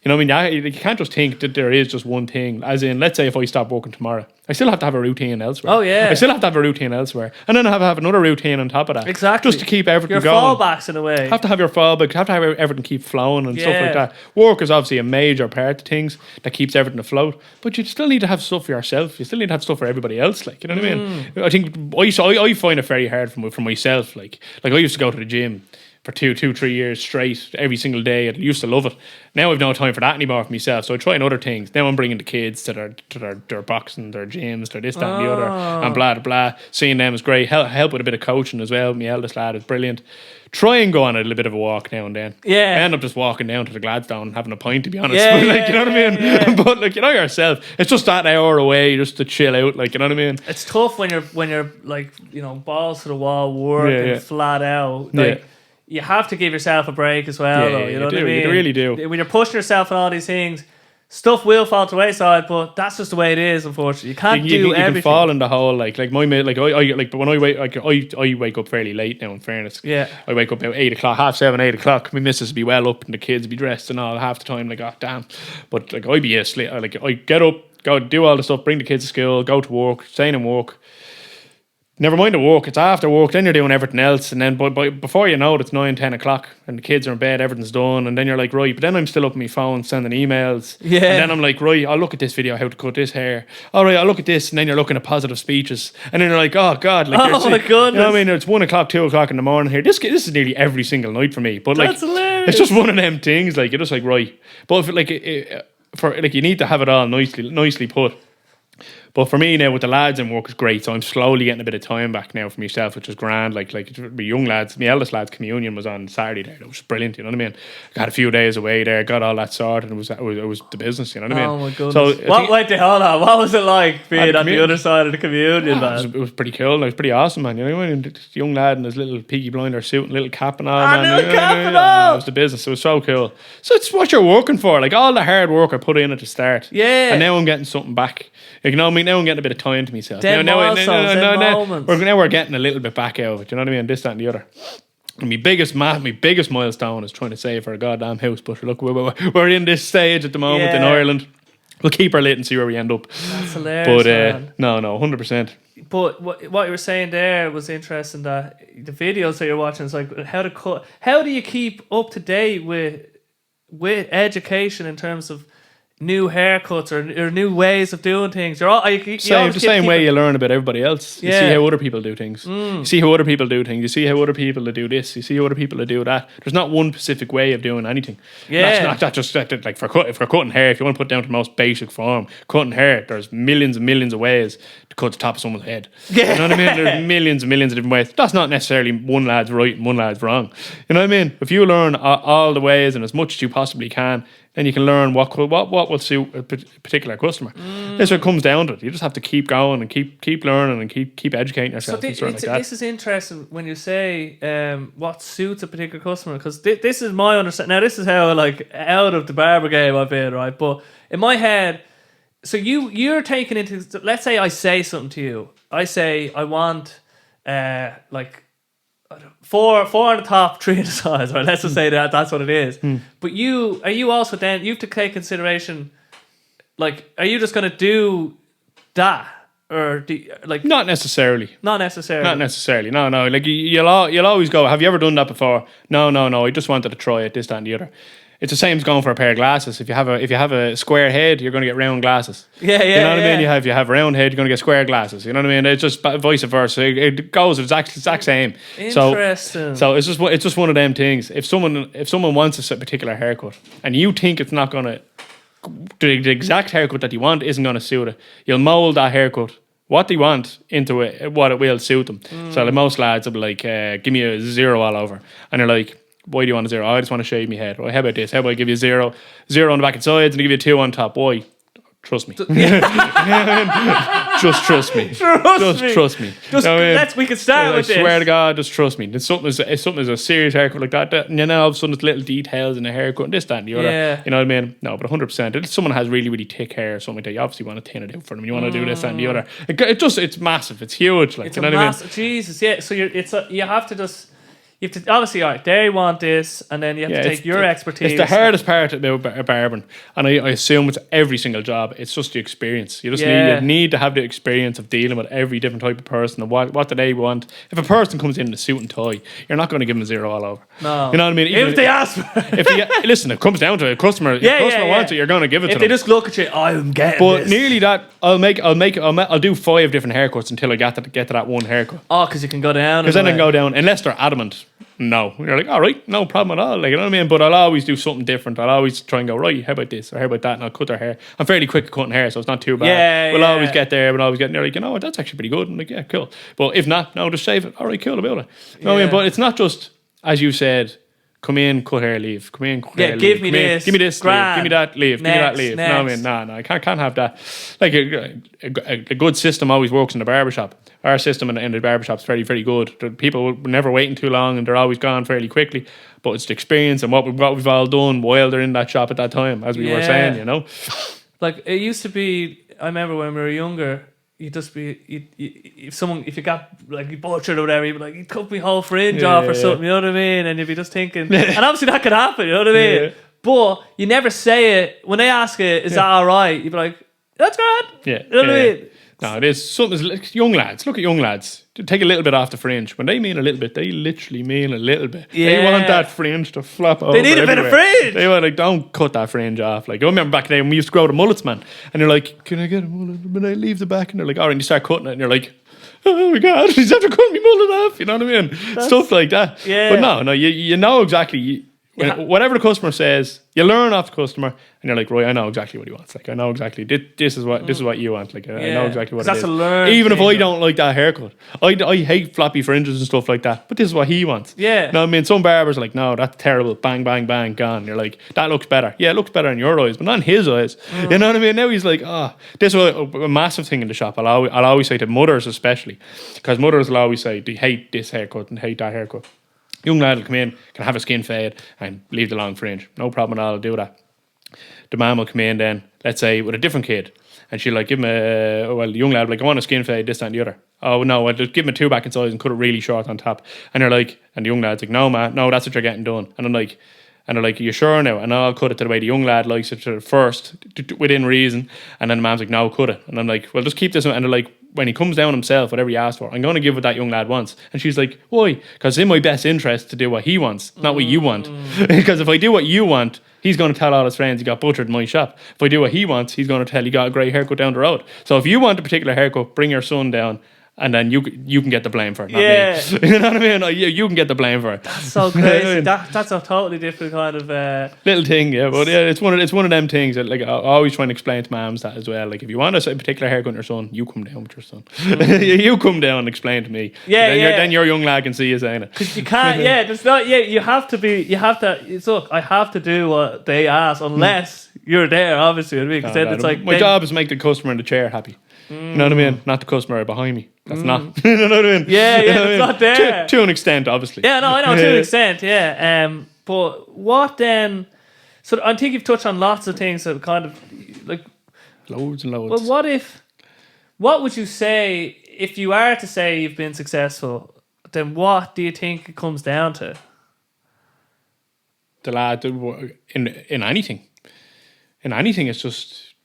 You know what I mean? You can't just think that there is just one thing. As in, let's say if I stop working tomorrow, I still have to have a routine elsewhere. Oh, yeah. I still have to have a routine elsewhere. And then I have another routine on top of that. Exactly. Just to keep everything your going. Fallbacks in a way. Have to have your fallback. Have to have everything keep flowing and stuff like that. Work is obviously a major part of things that keeps everything afloat. But you still need to have stuff for yourself. You still need to have stuff for everybody else. Like, you know what I mean? I think I find it very hard for myself. Like I used to go to the gym for 2-3 years straight every single day. I used to love it. Now I've no time for that anymore for myself, so I'm trying other things. Now I'm bringing the kids to their boxing, their gyms, their this, that and the other, and blah, blah, blah. Seeing them is great. Help with a bit of coaching as well. My eldest lad is brilliant. Try and go on a little bit of a walk now and then. Yeah. I end up just walking down to the Gladstone and having a pint, to be honest. You know what I mean? Yeah. But like, you know yourself, it's just that hour away just to chill out, like, you know what I mean? It's tough when you're like, you know, balls to the wall, working flat out. Like, you have to give yourself a break as well, though. You know what I mean? You really do. When you're pushing yourself on all these things, stuff will fall to the wayside, but that's just the way it is. Unfortunately, you can't do you everything. can fall in the hole like my mate. Like I like, but when I wake, like I wake up fairly late now. In fairness, Yeah. I wake up about 8 o'clock, 7:30, 8 o'clock. My missus will be well up and the kids will be dressed and all half the time. Like, oh damn, but like I be asleep. Like I get up, go do all the stuff, bring the kids to school, go to work, stay in work. Never mind the work, it's after work, then you're doing everything else, and then before you know it, it's 9, 10 o'clock, and the kids are in bed, everything's done, and then you're like, right, but then I'm still up on my phone sending emails, Yeah. and then I'm like, right, I'll look at this video, how to cut this hair, alright, I'll look at this, and then you're looking at positive speeches, and then you're like, oh god, like, Oh my goodness. you know what I mean, it's 1 o'clock, 2 o'clock in the morning here, this is nearly every single night for me, but like, That's hilarious. it's just one of them things, like, you're just like, right, but if you need to have it all nicely put. But for me now, with the lads in work is great, so I'm slowly getting a bit of time back now for myself, which is grand. Like my young lads, my eldest lad's communion was on Saturday there. It was brilliant, you know what I mean? Got a few days away there, got all that sorted, and it was the business, you know what I mean? Oh my goodness. So hold on. What was it like being on the communion. other side of the communion, man? it was pretty cool. It was pretty awesome, man. You know what I mean? The young lad in his little Peaky Blinder suit and little cap and all, man. Little cap and all. It was the business. It was so cool. So it's what you're working for. Like all the hard work I put in at the start. Yeah. And now I'm getting something back. Like, you know what I mean? Now I'm getting a bit of time to myself. Dead milestones, dead now moments. we're getting a little bit back out of it. You know what I mean? This, that, and the other. And my biggest milestone is trying to save for a goddamn house. But look, we're in this stage at the moment in Yeah. Ireland. We'll keep her lit and see where we end up. That's hilarious, But man. no, 100%. But what you were saying there was interesting, that the videos that you're watching is like how do you keep up to date with education in terms of new haircuts or new ways of doing things? You're all you The same way you learn about everybody else. You see Yeah. how other people do things. You see how other people do things. You see how other people do this. You see how other people do that. There's not one specific way of doing anything. Yeah. That's not just like for cutting hair. If you want to put it down to the most basic form, cutting hair, there's millions and millions of ways to cut the top of someone's head. Yeah. You know what I mean? There's millions and millions of different ways. That's not necessarily one lad's right and one lad's wrong. You know what I mean? If you learn all the ways and as much as you possibly can, then you can learn what will suit a particular customer. That's what it comes down to. You just have to keep going and keep learning and keep educating yourself. This is interesting when you say what suits a particular customer, because this is my understanding. Now, this is how like out of the barber game I've been, right? But in my head, so you're taking into, let's say I say something to you. I say I want like four on the top, 3 on the sides, right? Let's just say that's what it is. But are you also then, you have to take consideration, like, are you just going to do that? Or Not necessarily. Not necessarily. No. Like you'll always go, have you ever done that before? No. I just wanted to try it, this, that, and the other. It's the same as going for a pair of glasses. If you have a square head, you're going to get round glasses. Yeah. You know what I mean? If you have a round head, you're going to get square glasses. You know what I mean? It's just vice versa. It goes the exact same. Interesting. So it's just one of them things. If someone wants a particular haircut and you think it's not going to, the exact haircut that you want isn't going to suit it, you'll mold that haircut, what they want, into it, what it will suit them. So like most lads will be like, give me a 0 all over. And they're like, why do you want a 0? I just want to shave my head. Well, how about this? How about I give you a 0 on the back and sides and I give you a 2 on top? Why? Trust me. Just trust me. Trust me. We can start with this. I swear to God, just trust me. If something is a serious haircut like that, and you know, all of a sudden it's little details in the haircut and this, that, and the other. Yeah. You know what I mean? No, but 100%. If someone has really, really thick hair or something like that, you obviously want to thin it out for them. You want to do this, that, and the other. It's massive. It's huge. Like, It's you a know what I mean? massive, Jesus, yeah. So you have to just, you have to, obviously, all right, they want this, and then you have to take your expertise. It's the hardest part about barbering, and I assume it's every single job. It's just the experience. You just need to have the experience of dealing with every different type of person and what do they want. If a person comes in a suit and tie, you're not going to give them a 0 all over. No, you know what I mean. Even if they ask, listen, it comes down to a customer. If a customer wants it, you're going to give it to them. If they just look at you, I'm getting but this. nearly that, I'll do 5 different haircuts until I get to that one haircut. Oh, because you can go down. Because then I can go down unless they're adamant. No, you're like, all right, no problem at all. Like, you know what I mean? But I'll always do something different. I'll always try and go, right, how about this or how about that? And I'll cut their hair. I'm fairly quick at cutting hair, so it's not too bad. We'll always get there. We'll always get there. Like, you know what? That's actually pretty good. I'm like, yeah, cool. But if not, no, just shave it. All right, cool about it. You know what I mean? But it's not just, as you said, come in, cut hair, leave. Come in, cut hair, give leave. me Come in, this. give me this, leave. Give me that, leave. Give me that, Next, leave. next. No, I mean, no, I can't have that. Like a good system always works in the barbershop. Our system in the barbershop's very, very good. The people were never waiting too long, and they're always gone fairly quickly. But it's the experience and what we've all done while they're in that shop at that time, as we were saying, you know. Like it used to be. I remember when we were younger. You'd just be if you got like you butchered or whatever, you'd be like, you cut me whole fringe off or something, you know what I mean? And you'd be just thinking, and obviously that could happen, you know what I mean? Yeah. But you never say it when they ask it, is that all right? You'd be like, that's grand. Yeah, you know what I mean? No, it is something. Like young lads, look at young lads. Take a little bit off the fringe. When they mean a little bit, they literally mean a little bit. Yeah. They want that fringe to flop over. They need a bit of everywhere. fringe. They want like, don't cut that fringe off. Like I remember back in the day when we used to grow the mullets, man. And you're like, can I get a mullet? When I leave the back, and they're like, all right, and you start cutting it, and you're like, oh my god, he's after cutting me mullet off. You know what I mean? Stuff like that. Yeah. But no, you know exactly. Whatever the customer says, you learn off the customer, and you're like, right, I know exactly what he wants. Like, I know exactly this is what you want. Like, I know exactly what it is. That's a learn. Even if I don't like that haircut, I hate floppy fringes and stuff like that. But this is what he wants. Yeah. No, I mean, some barbers are like, no, that's terrible. Bang, bang, bang, gone. You're like, that looks better. Yeah, it looks better in your eyes, but not in his eyes. You know what I mean? Now he's like, this is a massive thing in the shop. I'll always say to mothers especially, because mothers will always say they hate this haircut and hate that haircut. Young lad will come in, can have a skin fade and leave the long fringe. No problem at all, I'll do that. The mum will come in then, let's say, with a different kid. And she'll like give him the young lad will like, I want a skin fade, this, that and the other. Oh no, I'll just give him a 2 back in size and cut it really short on top. And they're like, and the young lad's like, no man, no, that's what you're getting done. And I'm like, and they're like, are you sure now? And I'll cut it to the way the young lad likes it to first, within reason. And then the mom's like, no, cut it. And I'm like, well, just keep this. And they're like, when he comes down himself, whatever he asks for, I'm going to give what that young lad wants. And she's like, why? Because it's in my best interest to do what he wants, not what you want. Because if I do what you want, he's going to tell all his friends he got butchered in my shop. If I do what he wants, he's going to tell he got a grey haircut down the road. So if you want a particular haircut, bring your son down. And then you can get the blame for it, not me. You know what I mean? Like, you can get the blame for it. That's so crazy. That's a totally different kind of little thing, yeah. But yeah, it's one of them things that like I always try and explain to moms that as well. Like if you want a particular haircut on your son, you come down with your son. You come down and explain to me. Yeah, then your young lad can see you saying it. Because you can't. Yeah, there's not. Yeah, you have to be. You have to. Look, I have to do what they ask unless you're there. Obviously, because then it's like my job is to make the customer in the chair happy. You know what I mean? Not the customer behind me. That's not. You know what I mean? Yeah, you know it's not there. To an extent, obviously. Yeah, no, I know to an extent. Yeah. But what then? So I think you've touched on lots of things that kind of like loads and loads. Well, what would you say if you are to say you've been successful? Then what do you think it comes down to? The lad in anything. In anything, it's just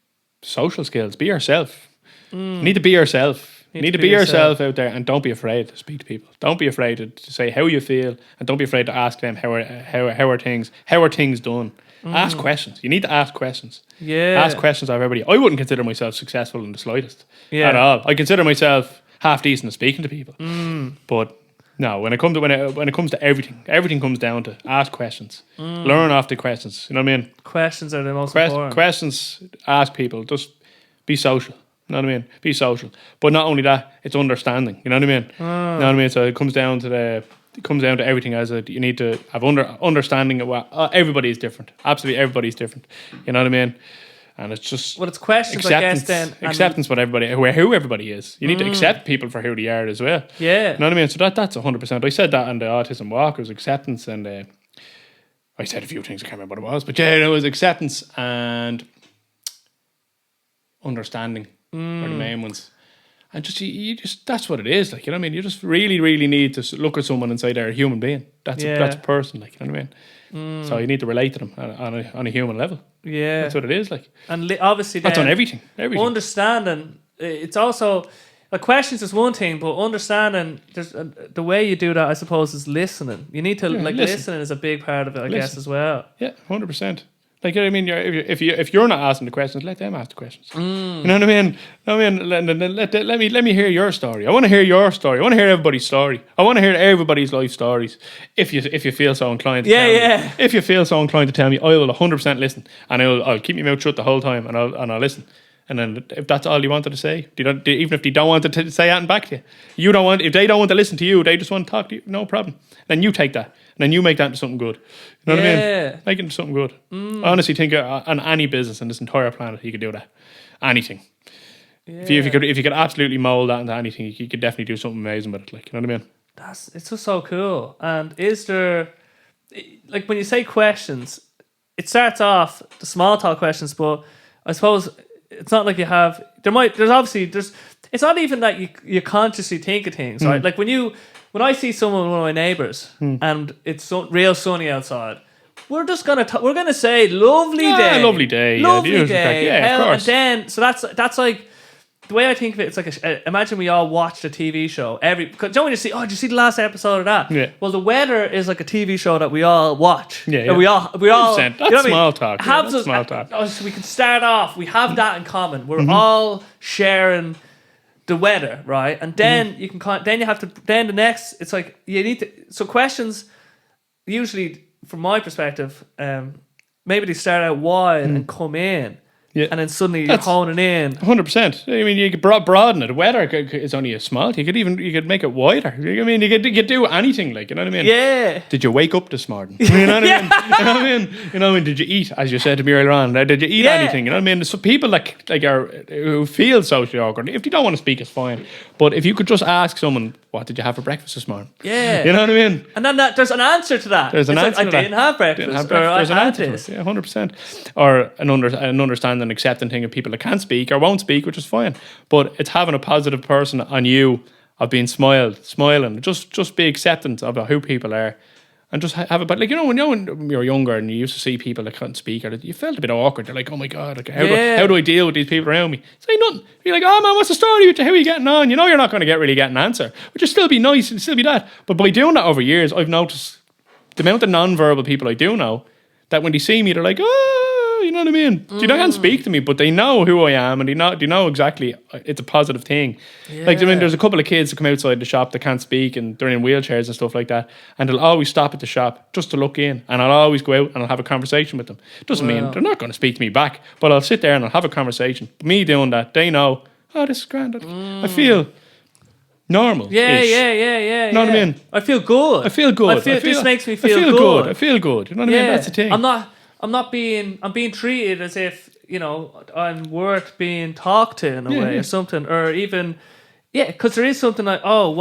social skills. Be yourself. You need to be yourself. You need to be yourself out there, and don't be afraid to speak to people. Don't be afraid to say how you feel, and don't be afraid to ask them how are things done. Ask questions. You need to ask questions. Yeah. Ask questions of everybody. I wouldn't consider myself successful in the slightest at Yeah. all. I consider myself half decent at speaking to people, but no. When it comes to everything comes down to ask questions. Learn off the questions. You know what I mean? Questions are the most important. Questions. Ask people. Just be social. You know what I mean? Be social. But not only that, it's understanding. You know what I mean? You know what I mean? So it comes down to everything as you need to have understanding of what everybody is different. Absolutely, everybody's different. You know what I mean? And it's just Well, it's questions, I guess. Then acceptance. What everybody, who everybody is. You need to accept people for who they are as well. Yeah. You know what I mean? So that's 100%. I said that on the autism walk. It was acceptance, and I said a few things. I can't remember what it was, but yeah, it was acceptance and understanding. Are the main ones, and just you just that's what it is. Like, you know what I mean? You just really, really need to look at someone and say they're a human being. That's a person. Like, you know what I mean? So you need to relate to them on a human level. Yeah, that's what it is. Like, and obviously that's on everything. Understanding. It's also like questions is one thing, but understanding. There's the way you do that, I suppose, is listening. You need to listening is a big part of it, I guess, as well. Yeah, 100%. Like, you know what I mean? If you're not asking the questions, let them ask the questions. You know what I mean? Let me hear your story. I want to hear your story. I want to hear everybody's story. I want to hear everybody's life stories. If you feel so inclined to tell me. If you feel so inclined to tell me, I will 100% listen, and I'll keep my mouth shut the whole time, and I'll listen. And then if that's all you wanted to say, even if they don't want to say anything back to you, if they don't want to listen to you, they just want to talk to you, no problem. Then you take that. then you make that into something good. You know what I Yeah. mean? Make it into something good. I honestly think on any business on this entire planet, you could do that. Anything. Yeah. If you could absolutely mold that into anything, you could definitely do something amazing with it. Like, you know what I mean? It's just so cool. And is there, like, when you say questions, it starts off the small talk questions, but I suppose it's not like you have. It's not even that you consciously think of things, right? Like when I see someone, one of my neighbors, and it's real sunny outside, we're just gonna say lovely day, lovely day, lovely day, yeah, of course. and then so that's like. The way I think of it, it's like imagine we all watched a TV show. Because don't you see? Oh, did you see the last episode of that? Yeah. Well, the weather is like a TV show that we all watch. Yeah, And we all. 100%. That's you know what I mean? small talk. Yeah, that's small talk. So we can start off. We have that in common. We're all sharing the weather, right? And then you can. Then you have to. Then the next, it's like you need to. So questions, usually from my perspective, maybe they start out wide and come in. Yeah. And then suddenly you're honing in. 100%. I mean, you could broaden it. The weather is only a small. You could make it wider. I mean, you could do anything. Like, you know what I mean? Yeah. Did you wake up this morning? You know what I mean? You know what I mean? You know what I mean? Did you eat? As you said to me earlier on, did you eat anything? You know what I mean? So people who feel socially awkward. If you don't want to speak, it's fine. But if you could just ask someone, "What did you have for breakfast this morning?" Yeah. You know what I mean? And then there's an answer to that. There's an answer to that. I didn't have breakfast. Or There's an I had answer to this. it. Yeah, 100%. Or an understanding, accepting thing of people that can't speak or won't speak, which is fine. But it's having a positive person on you of being smiling. Just be acceptant of who people are. And just have it, but like you know when you were younger and you used to see people that couldn't speak, or you felt a bit awkward. You're like, oh my god, like, how do I deal with these people around me? Say nothing. You're like, oh man, what's the story with you? How are you getting on? You know you're not going to really get an answer, but just still be nice and still be that. But by doing that over years, I've noticed the amount of non-verbal people I do know that when they see me, they're like, oh, you know what I mean? They can't speak to me, but they know who I am and they know exactly it's a positive thing. Yeah. Like, I mean, there's a couple of kids that come outside the shop that can't speak and they're in wheelchairs and stuff like that, and they'll always stop at the shop just to look in, and I'll always go out and I'll have a conversation with them. Doesn't mean they're not going to speak to me back, but I'll sit there and I'll have a conversation. Me doing that, they know, oh, this is grand. I feel normal. Yeah. You know what I mean? I feel good. This makes me feel good. I feel good. You know what I mean? That's the thing. I'm being treated as if, you know, I'm worth being talked to in a way or something, or even, because there is something like, oh,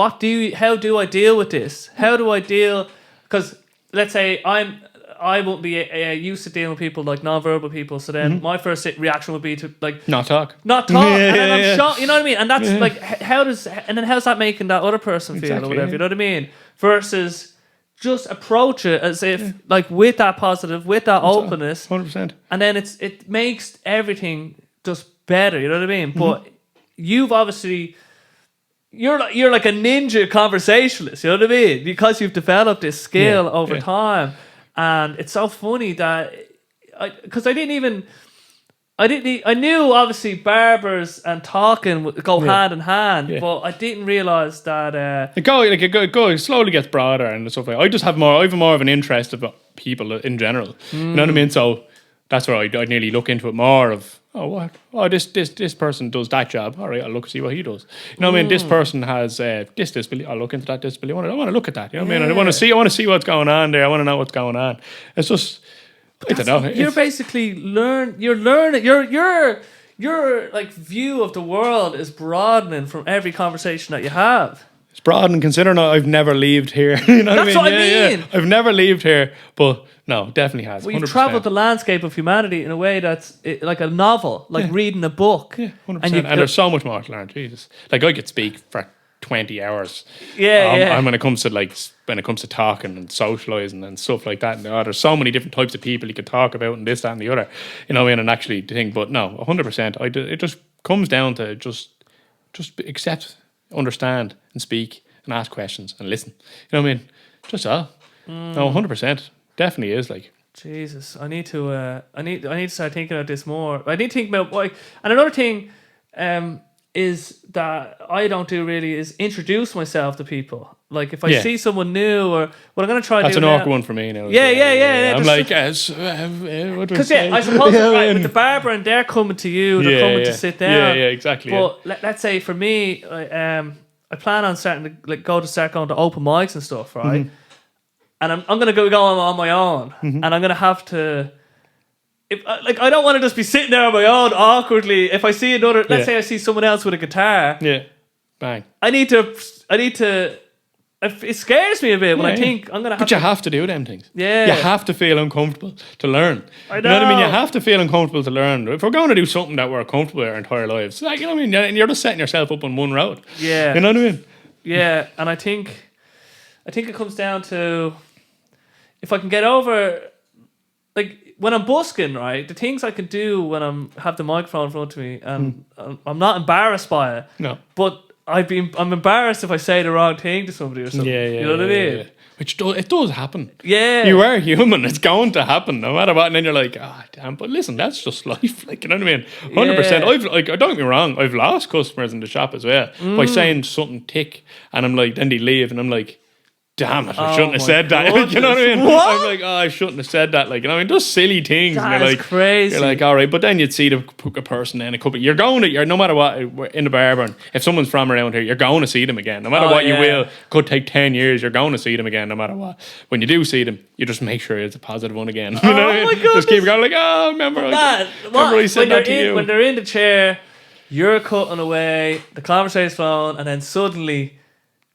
how do I deal with this? How do I deal? Because let's say I won't be used to dealing with people like non-verbal people, so then my first reaction would be to like not talk, and then I'm shocked. You know what I mean? And that's like how's that making that other person feel or whatever? You know what I mean? Versus just approach it as if like with that positive, with that openness, 100%, and then it makes everything just better. You know what I mean? But you've obviously. You're like a ninja conversationalist, you know what I mean? Because you've developed this skill over time. And it's so funny that I knew obviously barbers and talking would go hand in hand, but I didn't realize that it slowly gets broader and stuff like that. I have more of an interest about people in general. You know what I mean? So that's where I nearly look into it more of, this person does that job. All right, I'll look and see what he does. You know what I mean? This person has this disability. I'll look into that disability. I want to look at that. You know what I mean? I want to see what's going on there. I want to know what's going on. It's just, I don't know. You're basically you're learning. Your like view of the world is broadening from every conversation that you have. It's broadening considering I've never lived here. You know That's what I mean? Yeah. I've never lived here, but no, definitely has. Well, you've travelled the landscape of humanity in a way that's like a novel, like reading a book. Yeah, 100%. And there's so much more to learn. Jesus, like I could speak for 20 hours. And when it comes to talking and socializing and stuff like that, and there's so many different types of people you could talk about and this, that, and the other. You know, and actually the thing. But no, 100%. It just comes down to just accept, understand, and speak, and ask questions and listen. You know what I mean? Just all. No, 100%. Definitely is like. Jesus, I need to start thinking about this more. I need to think about and another thing, is that I don't do really is introduce myself to people. Like if I see someone new, or what I'm going to try. That's to do an awkward one for me now. Yeah. I'm like, because I suppose with the barber and they're coming to you, they're coming to sit down. Yeah, exactly. But let's say for me, I plan on start going to open mics and stuff, right? and I'm going to go on my own, and I'm going to have to. If I don't want to just be sitting there on my own awkwardly. If I see another, let's say I see someone else with a guitar, bang. I need to. It scares me a bit when I think I'm gonna have. But you have to do them things. Yeah, you have to feel uncomfortable to learn. I know. You know what I mean? You have to feel uncomfortable to learn. If we're going to do something that we're comfortable with our entire lives, like, you know what I mean, and you're just setting yourself up on one road. Yeah, you know what I mean? Yeah, and I think it comes down to if I can get over, like when I'm busking, right? The things I can do when have the microphone in front of me, and I'm not embarrassed by it. No, but I'm embarrassed if I say the wrong thing to somebody or something. You know what I mean? Yeah. Which it does happen. Yeah. You are human. It's going to happen no matter what. And then you're like, damn. But listen, that's just life. Like, you know what I mean? 100%. Don't get me wrong. I've lost customers in the shop as well by saying something tick. And I'm like, then they leave and I'm like, damn it, I shouldn't have said that. You know what I mean? What? I'm like, I shouldn't have said that. Like, you know what I mean? Just silly things. That and you're is like, crazy. You're like, all right. But then you'd see the person then a couple. You're no matter what, in the Barbering, if someone's from around here, you're going to see them again. No matter what you will. Could take 10 years, you're going to see them again, no matter what. When you do see them, you just make sure it's a positive one again. You know what I mean? My goodness. Just keep going like, remember I said that to you. When they're in the chair, you're cutting away, the conversation's flowing, and then suddenly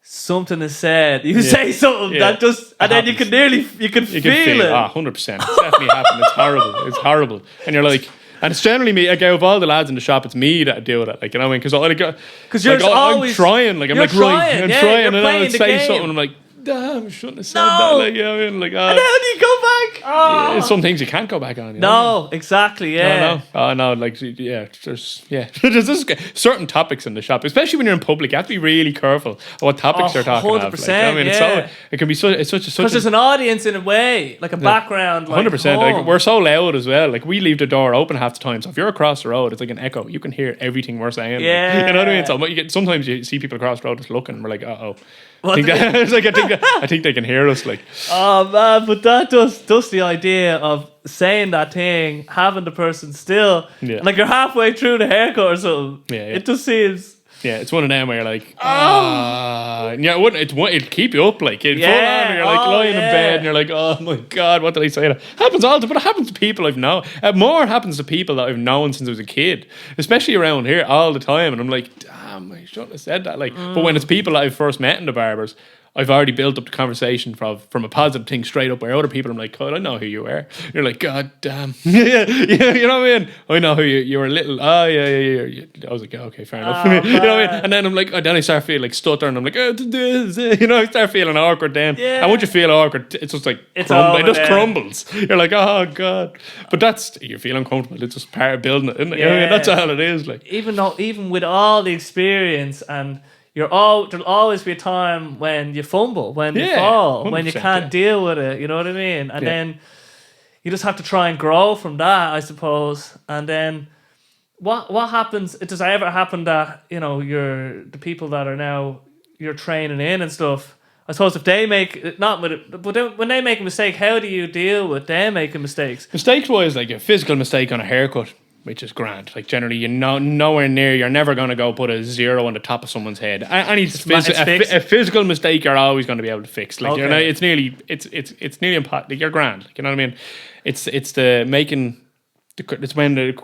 something is said. You say something that just, and then you can feel it. 100%. It's definitely happened. It's horrible. It's horrible. And you're like, and it's generally me. Like, out of all the lads in the shop, it's me that deal with it. Like, you know what I mean? Because you're I'm trying. Like, I'm like, right, I'm trying, and then I'll say something. And I'm like, damn, I shouldn't have said that. Like, you know what I mean? Like, and then you go back. Yeah, some things you can't go back on. You know? Exactly. Yeah. No. Like, there's just certain topics in the shop, especially when you're in public. You have to be really careful of what topics they're talking about. 100%. Like, you know what I mean, it can be it's such because there's an audience in a way, like a background. 100%. Like, we're so loud as well. Like, we leave the door open half the time. So if you're across the road, it's like an echo. You can hear everything we're saying. Yeah. Like, you know what I mean? So sometimes you see people across the road just looking, and we're like, I think they can hear us. Like, oh man, but that just the idea of saying that thing, having the person still, like you're halfway through the haircut or something. It just seems. Yeah, it's one of them where you're like, it'd keep you up, like, you'd fall on and you're like lying in bed and you're like, oh my God, what did I say? But it happens to people I've known. More happens to people that I've known since I was a kid, especially around here all the time. And I'm like, damn, I shouldn't have said that. Like, but when it's people that I've first met in the barbers, I've already built up the conversation from a positive thing straight up, where other people, I'm like, God, I know who you are. You're like, God damn. yeah, you know what I mean? I know who you were a little, yeah. I was like, okay, fair enough. You know what I mean? And then I'm like, then I start feeling like stuttering. I'm like, you know, I start feeling awkward then. Yeah. And once you feel awkward, it's just like, it just crumbles. You're like, oh God. But you feel uncomfortable. It's just part of building it, isn't it? You know what I mean? That's all it is. Like, even with all the experience and there'll always be a time when you fumble, when you fall, when you can't deal with it. You know what I mean? And then you just have to try and grow from that, I suppose. And then what happens? Does it ever happen that, you know, the people that are now you're training in and stuff? I suppose if they when they make a mistake, how do you deal with them making mistakes? Mistakes wise, like a physical mistake on a haircut, which is grand. Like, generally, nowhere near, you're never going to go put a 0 on the top of someone's head. A physical mistake, you're always going to be able to fix. Like, you know, it's nearly impossible. Like, you're grand. Like, you know what I mean? It's when the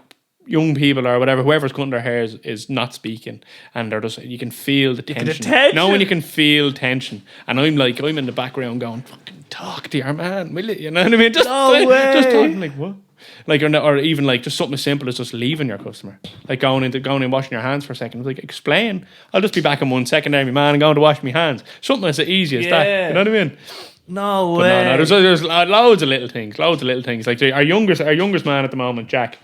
young people or whatever, whoever's cutting their hair is not speaking, and they're just, you can feel the tension. No, when you can feel tension, and I'm in the background going, fucking talk to your man, will you know what I mean? Just talking like, what? Like, or even like just something as simple as just leaving your customer, like going in washing your hands for a second. Like, explain, I'll just be back in 1 second there, my man, and going to wash my hands. Something as easy as that. You know what I mean? No way. No, there's loads of little things. Like, our youngest man at the moment, Jack.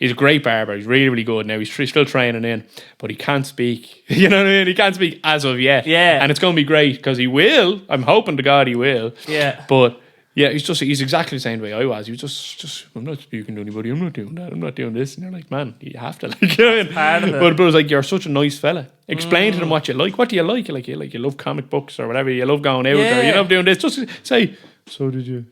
He's a great barber. He's really, really good now. He's still training in, but he can't speak. You know what I mean? He can't speak as of yet. Yeah. And it's going to be great because he will. I'm hoping to God he will. Yeah. But yeah, he's exactly the same way I was. He was just I'm not speaking to anybody. I'm not doing that. I'm not doing this. And you're like, man, you have to. Like, you know what I mean? Part of it. But it was like, you're such a nice fella. Explain to them what you like. What do you like? You love comic books or whatever. You love going out or you love doing this. Just say, so do you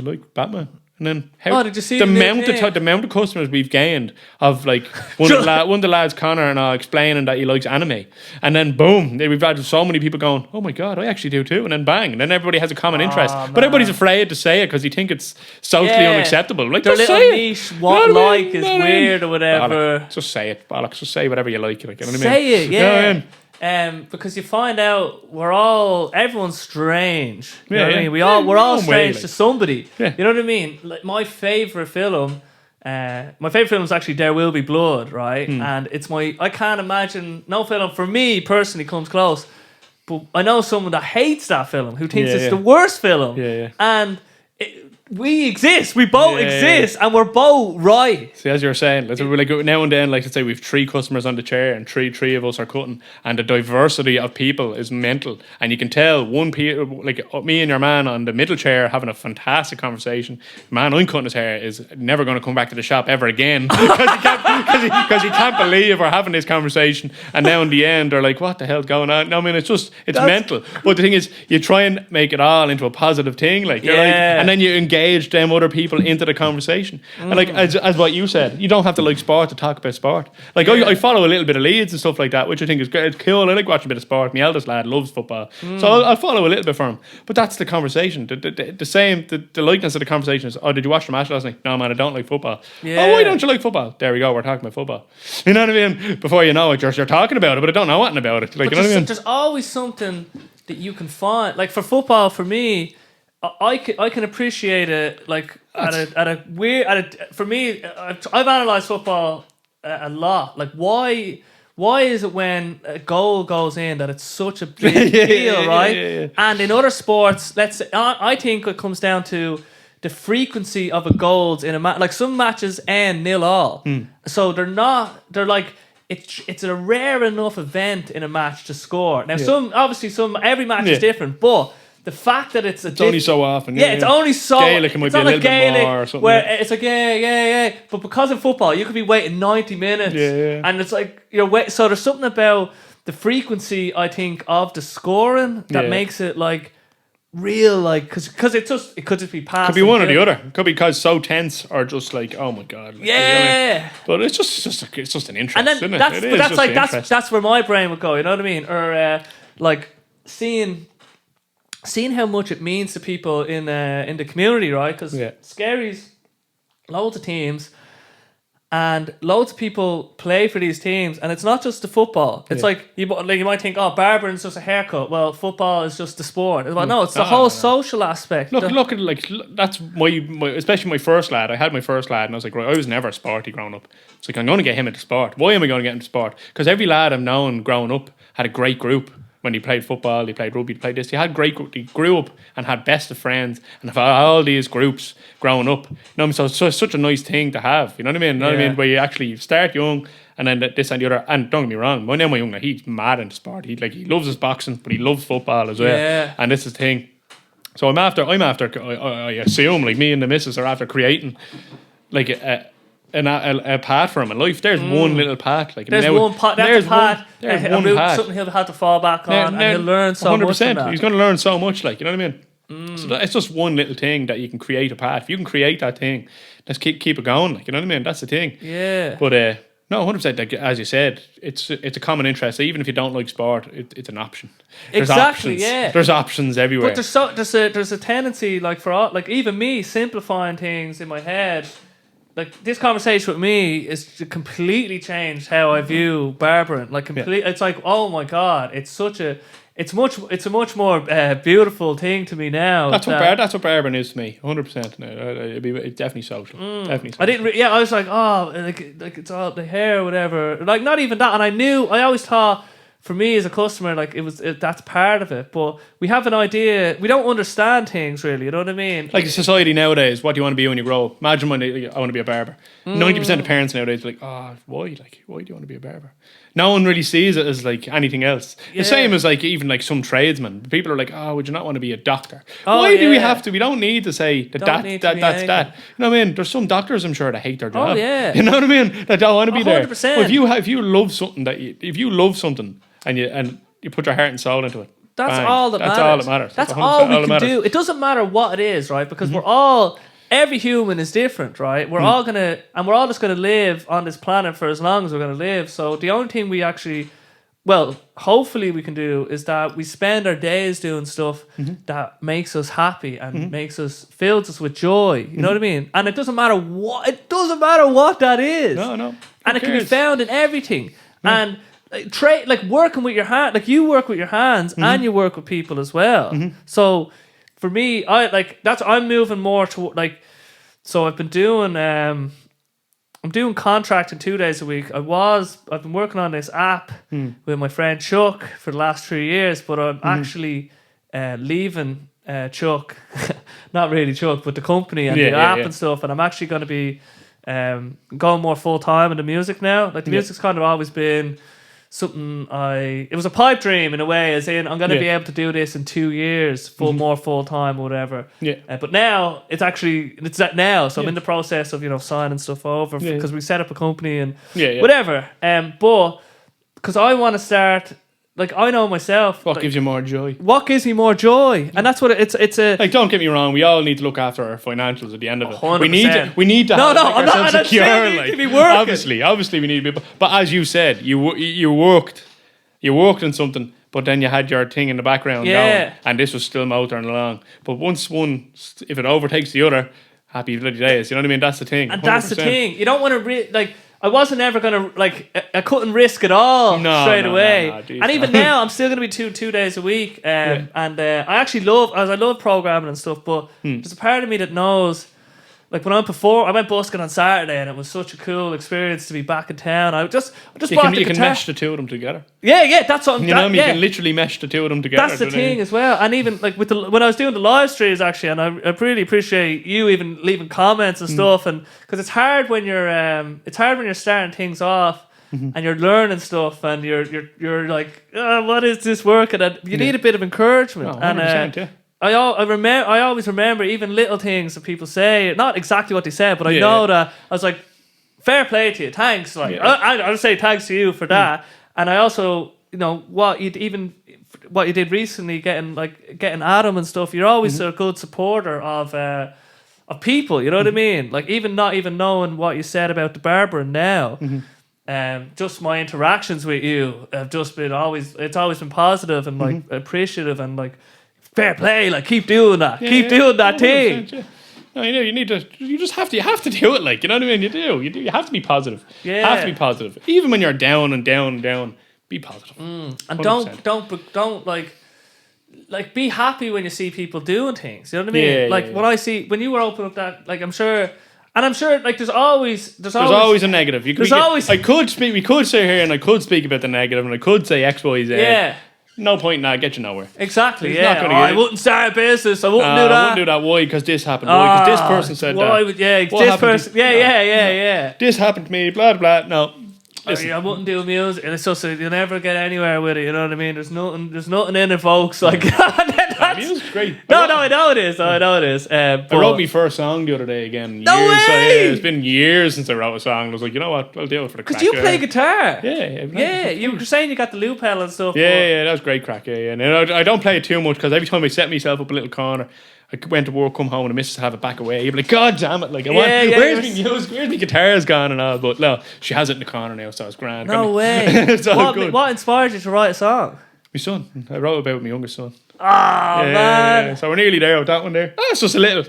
like Batman? And then how did you see the the new amount of customers we've gained of like one of the lads, Connor, and I explaining that he likes anime, and then boom, we've had so many people going, oh my god, I actually do too, and then bang, and then everybody has a common interest, but everybody's afraid to say it because they think it's socially unacceptable. Like, their just little say niche, it. what You know what I like mean? is weird or whatever. Bollocks. Just say it, bollocks. Just say whatever you like. Like, you know what I mean? Say it, You know what I mean? Because you find out everyone's strange. You know what I mean? We're all strange to somebody. Yeah. You know what I mean? Like my favorite film is actually There Will Be Blood, right? And I can't imagine no film for me personally comes close. But I know someone that hates that film who thinks it's the worst film. Yeah. And we exist. We both exist, and we're both right. See, as you were saying, we're like now and then, like let's say we've 3 customers on the chair, and three of us are cutting, and the diversity of people is mental, and you can tell like me and your man on the middle chair having a fantastic conversation. The man I'm cutting his hair is never going to come back to the shop ever again because he can't believe we're having this conversation, and now in the end they're like, what the hell's going on? No, I mean it's mental. But the thing is, you try and make it all into a positive thing, like you're like, and then you engage them other people into the conversation. And like as what you said, you don't have to like sport to talk about sport. Like I follow a little bit of Leeds and stuff like that, which I think is great. It's cool. I like watching a bit of sport. My eldest lad loves football, so I'll follow a little bit for him. But that's the conversation. The likeness of the conversation is, oh, did you watch the match last night? No, man, I don't like football. Oh, why don't you like football? There we go. We're talking about football. You know what I mean? Before you know it, you're talking about it, but I don't know anything about it. Like, you know what I mean? There's always something that you can find. Like for football, for me, I can appreciate it. Like for me, I've analysed football a lot. Like why is it when a goal goes in that it's such a big deal, right? Yeah. And in other sports, let's say, I think it comes down to the frequency of a goals in a match. Like some matches end 0-0, so they're like. It's a rare enough event in a match to score. Now, every match is different, but the fact that it's only so often. It's only so. Gaelic might be a little bit more or something. Where it's like, yeah. But because in football, you could be waiting 90 minutes. And it's like, you're waiting. So there's something about the frequency, I think, of the scoring that makes it like real, like, because it could just be passed. Could be one or the other. Could be because so tense or just like, oh my god. Like, you know what I mean? But it's just an interest, and then isn't it? That's where my brain would go. You know what I mean? Or like seeing how much it means to people in the community, right? Because Skerries, loads of teams. And loads of people play for these teams, and it's not just the football. It's like you might think, oh, barbering is just a haircut. Well, football is just the sport. It's no, it's the whole social aspect. Look at like that's my especially my first lad. I had my first lad, and I was like, right, I was never sporty growing up. It's like I'm going to get him into sport. Why am I going to get into sport? Because every lad I've known growing up had a great group. When he played football, he played rugby, he played this. He had great. He grew up and had best of friends, and have all these groups growing up. You know, so it's such a nice thing to have. You know what I mean? You know what I mean? Where you actually start young, and then this and the other. And don't get me wrong, my young lad, he's mad into sport. He loves his boxing, but he loves football as well. Yeah. And this is the thing. So I'm after. I assume like me and the missus are after creating like a path for him in life. There's one little path. Like there's one path. That's a path. Something he'll have to fall back on, and he'll learn so 100%, much from that. He's going to learn so much. Like, you know what I mean? So it's just one little thing that you can create a path. If you can create that thing, let's keep it going. Like, you know what I mean? That's the thing. Yeah. But no, 100%. Like, as you said, it's a common interest. Even if you don't like sport, it's an option. There's exactly. options. Yeah. There's options everywhere. But there's a tendency, like for all, like even me simplifying things in my head. Like this conversation with me is completely changed how I view barbering. Like it's like, oh my god, it's a much more beautiful thing to me now. That's what barbering is to me, 100%. No, it's definitely social. Definitely social. I didn't. I was like, oh, like it's all the hair, or whatever. Like not even that. And I always thought, for me as a customer, like that's part of it. But we have an idea. We don't understand things really. You know what I mean? Like society nowadays, what do you want to be when you grow up? Imagine when I want to be a barber. 90% of parents nowadays are like, oh, why? Like, why do you want to be a barber? No one really sees it as like anything else. The same as like even like some tradesmen. People are like, oh, would you not want to be a doctor? Why do we have to? We don't need to say that's that. You know what I mean? There's some doctors, I'm sure, that hate their job. Oh yeah. You know what I mean? That don't want to be 100%. There. But if you love something and you put your heart and soul into it. That's all that matters. That's all we can do. It doesn't matter what it is, right? Because we're all every human is different, right? We're all just gonna live on this planet for as long as we're gonna live. So the only thing we actually, well, hopefully we can do is that we spend our days doing stuff that makes us happy and fills us with joy. You know what I mean? And it doesn't matter what that is. No. And it can be found in everything. And like working with your hand, like you work with your hands and you work with people as well. So for me, I'm moving more to like. So I've been doing I'm doing contracting 2 days a week. I've been working on this app with my friend Chuck for the last 3 years, but I'm actually leaving Chuck, not really Chuck, but the company and the app and stuff. And I'm actually going to be going more full time in the music now. Like the music's kind of always been something it was a pipe dream in a way, as in I'm going to be able to do this in 2 years more full time or whatever. But now it's that now, so I'm in the process of signing stuff over because we set up a company and whatever. But because I want to start, like, I know myself. What gives you more joy? What gives me more joy? And that's what it's a. Like, don't get me wrong. We all need to look after our financials at the end of it. 100%. We need to. No, have, I'm not secure. saying Like, to be working. Obviously, we need to be. But as you said, you worked in something, but then you had your thing in the background going, and this was still motoring along. But once one, if it overtakes the other, happy bloody days. You know what I mean? That's the thing. And 100%. That's the thing. You don't want to like. I wasn't ever gonna I couldn't risk it all straight away. And even now, I'm still gonna be two days a week. And I actually love programming and stuff. But there's a part of me that knows, like when I went busking on Saturday, and it was such a cool experience to be back in town. I just you can mesh the two of them together. Yeah, that's what you know. You can literally mesh the two of them together. That's the thing as well. And even like when I was doing the live streams, actually, and I really appreciate you even leaving comments and stuff, and because it's hard when you're starting things off and you're learning stuff, and you're like, what is this working? And you need a bit of encouragement. 100%, I always remember even little things that people say, not exactly what they said, but I know that I was like, fair play to you, thanks. Like I'll say thanks to you for that. And I also, what you did recently, getting Adam and stuff. You're always a good supporter of people. You know what I mean? Like not even knowing what you said about the barbering now. Just my interactions with you have just been it's always been positive and like appreciative and like. Fair play, like keep doing that, doing that thing. No, you just have to do it, like, you know what I mean? You have to be positive. Have to be positive. Even when you're down and down and down, be positive. And 100%. don't like be happy when you see people doing things. You know what I mean? When you were opening up that, like, I'm sure like there's always a negative. We could sit here and I could speak about the negative and I could say X, Y, Z. Yeah. No point in that, get you nowhere. Exactly, I wouldn't start a business, I wouldn't do that. I wouldn't do that. Why? Because this happened. Why? Because this person said that. This happened to me, blah, blah, no. I wouldn't do music, and it's just you'll never get anywhere with it. You know what I mean? There's nothing in it, folks. Like music's great. No, I know it is. I wrote my first song the other day again. No way! So, it's been years since I wrote a song. I was like, you know what? I'll do it for the crack. Because you play guitar. Yeah. You were saying you got the loop pedal and stuff. Yeah, that was great crack. Yeah. And I don't play it too much because every time I set myself up a little corner, I went to work, come home, and the missus have it back away. You'd be like, God damn it! Like, where's my guitar's gone and all? But no, she has it in the corner now, so it's grand. No way. It's all good. What inspired you to write a song? My son. I wrote about my youngest son. Oh man! Yeah, so we're nearly there with that one there. It's just a little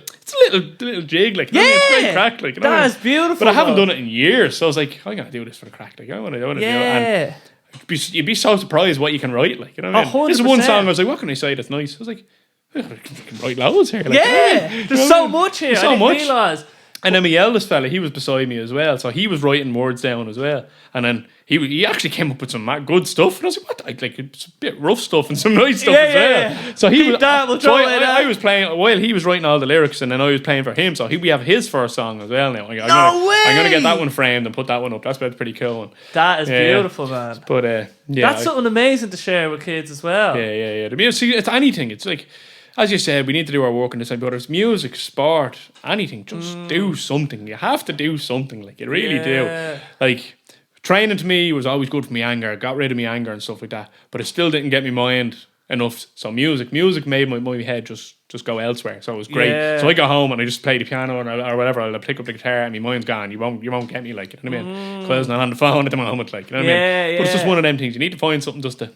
jig, like, it's great crack, like, that's beautiful. But I haven't done it in years, so I was like, I'm gonna do this for the crack, like, I want to do it. And you'd be so surprised what you can write, like, you know what I mean? This is one song I was like, what can I say that's nice? I was like, I can write loads here. Like, there's so much here. So much. Realise. And then my eldest fella, he was beside me as well, so he was writing words down as well. And then he actually came up with some good stuff, and I was like, what? Like, it's a bit rough stuff and some nice stuff as well. Yeah. So I was playing while he was writing all the lyrics, and then I was playing for him. So we have his first song as well now. I'm gonna get that one framed and put that one up. That's pretty cool one. That is beautiful, man. But that's something amazing to share with kids as well. Yeah. The music, it's anything. It's like, as you said, we need to do our work in this time, but it's music, sport, anything. Just do something. You have to do something. Like, you really do. Like, training to me was always good for my anger. Got rid of my anger and stuff like that. But it still didn't get my mind enough. So music made my head just go elsewhere. So it was great. Yeah. So I go home and I just play the piano or whatever. I'll pick up the guitar and my mind's gone. You won't get me, like, you know what I mean? Kyle's not on the phone at the moment, like, you know what I mean? But it's just one of them things. You need to find something just to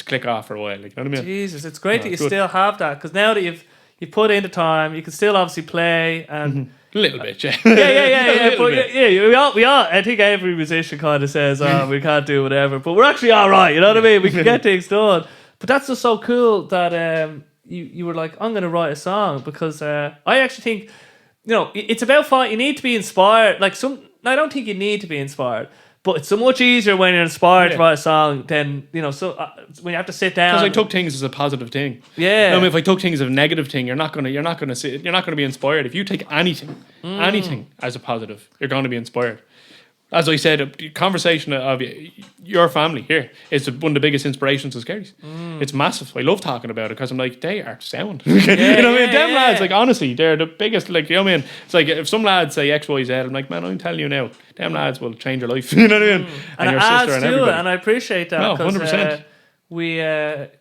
click off for a while, like, you know what I mean? Jesus, it's great that you still have that, because now that you've put in the time, you can still obviously play and. A little bit, yeah. Yeah. But we all. I think every musician kind of says, "Oh, we can't do whatever," but we're actually all right. You know what I mean? We can get things done. But that's just so cool that you were like, "I'm going to write a song," because I actually think, it's about fun. You need to be inspired. Like I don't think you need to be inspired. But it's so much easier when you're inspired to write a song than, when you have to sit down. Because I took things as a positive thing. Yeah. I mean, if I took things as a negative thing, you're not gonna be inspired. If you take anything as a positive, you're gonna be inspired. As I said, the conversation of your family here is one of the biggest inspirations of Skerries. It's massive. I love talking about it because I'm like, they are sound. You know what I mean? Them lads, like, honestly, they're the biggest, like, you know what I mean? It's like, if some lads say X, Y, Z, I'm like, man, I'm telling you now, them lads will change your life. You know what I mean? And your sister and everybody. And I appreciate that. No, 100%.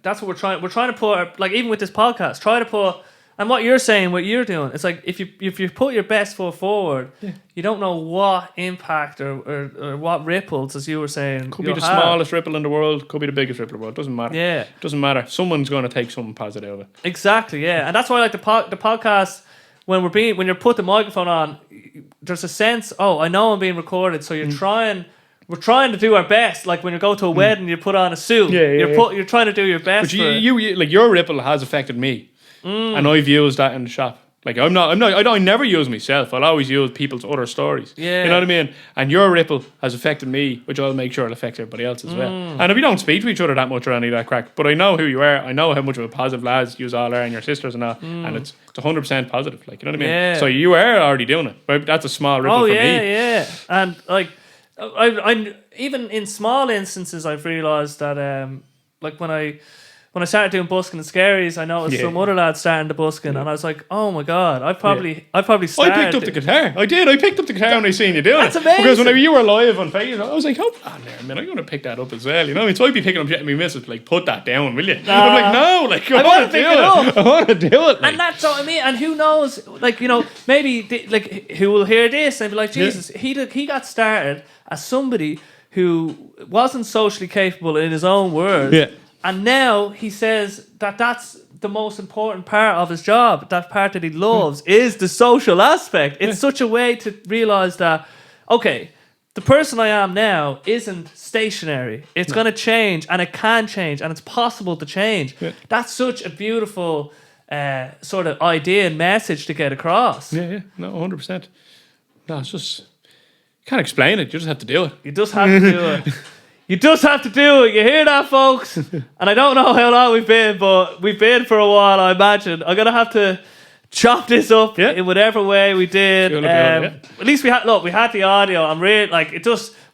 That's what we're trying. We're trying to put, like, even with this podcast, try to put. And what you're saying, what you're doing, it's like if you put your best foot forward, you don't know what impact or what ripples, as you were saying. Could be the smallest ripple in the world, could be the biggest ripple in the world. Doesn't matter. Yeah, doesn't matter. Someone's going to take something positive of it. Exactly. Yeah, and that's why I like the podcast. When you're put the microphone on, there's a sense. Oh, I know I'm being recorded, so you're trying. We're trying to do our best. Like when you go to a wedding, you put on a suit. You're trying to do your best. But you like your ripple has affected me. And I've used that in the shop. Like I never use myself. I'll always use people's other stories. Yeah. You know what I mean? And your ripple has affected me, which I'll make sure it affects everybody else as well. And if we don't speak to each other that much or any of that crack, but I know who you are. I know how much of a positive lads you all are and your sisters and all. And it's 100% positive. Like, you know what I mean? Yeah. So you are already doing it. But that's a small ripple for me. Yeah. And like, I even in small instances, I've realised that like when I started doing busking and Skerries, I noticed some other lads starting the busking, and I was like, "Oh my god, I probably started." I picked up the guitar. I did. I picked up the guitar when I seen you doing it. That's amazing. Because whenever you were live on Facebook, I was like, "Hold on there, man. I'm going to pick that up as well." You know, so I'd be picking up shit and my missus like, "Put that down, will you?" I'm like, "No, like I want to do it. I want to do it." Like. And that's what I mean. And who knows? Like, maybe like who will hear this and be like, "Jesus, he got started as somebody who wasn't socially capable in his own words." Yeah. And now he says that that's the most important part of his job. That part that he loves is the social aspect. It's such a way to realise that, okay, the person I am now isn't stationary. It's going to change, and it can change, and it's possible to change. Yeah. That's such a beautiful sort of idea and message to get across. Yeah. No, 100%. No, it's just... You can't explain it. You just have to do it. You just have to do it. You just have to do it. You hear that, folks? And I don't know how long we've been, but we've been for a while, I imagine. I'm going to have to chop this up in whatever way we did. At least we had the audio. I'm really, like,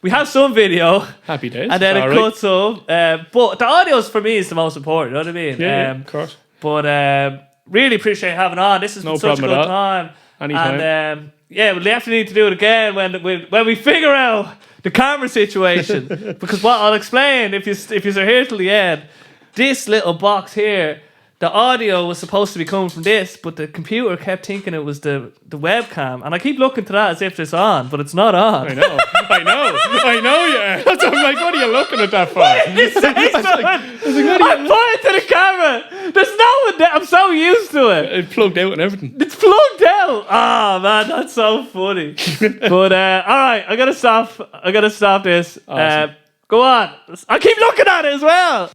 we have some video. Happy days. And then it cuts up. But the audio for me is the most important, you know what I mean? Yeah, of course. But really appreciate having on. This has been such a good time. Anytime. And we'll definitely need to do it again when we figure out the camera situation. Because what I'll explain, if you're here till the end, this little box here, the audio was supposed to be coming from this, but the computer kept thinking it was the webcam, and I keep looking to that as if it's on, but it's not on. I know. Yeah. That's I'm like, what are you looking at that for? You say something. I'm pointing to the camera. There's no one there. I'm so used to it. It's plugged out and everything. It's plugged out. Oh man, that's so funny. But all right, I gotta stop this. Awesome. Go on. I keep looking at it as well.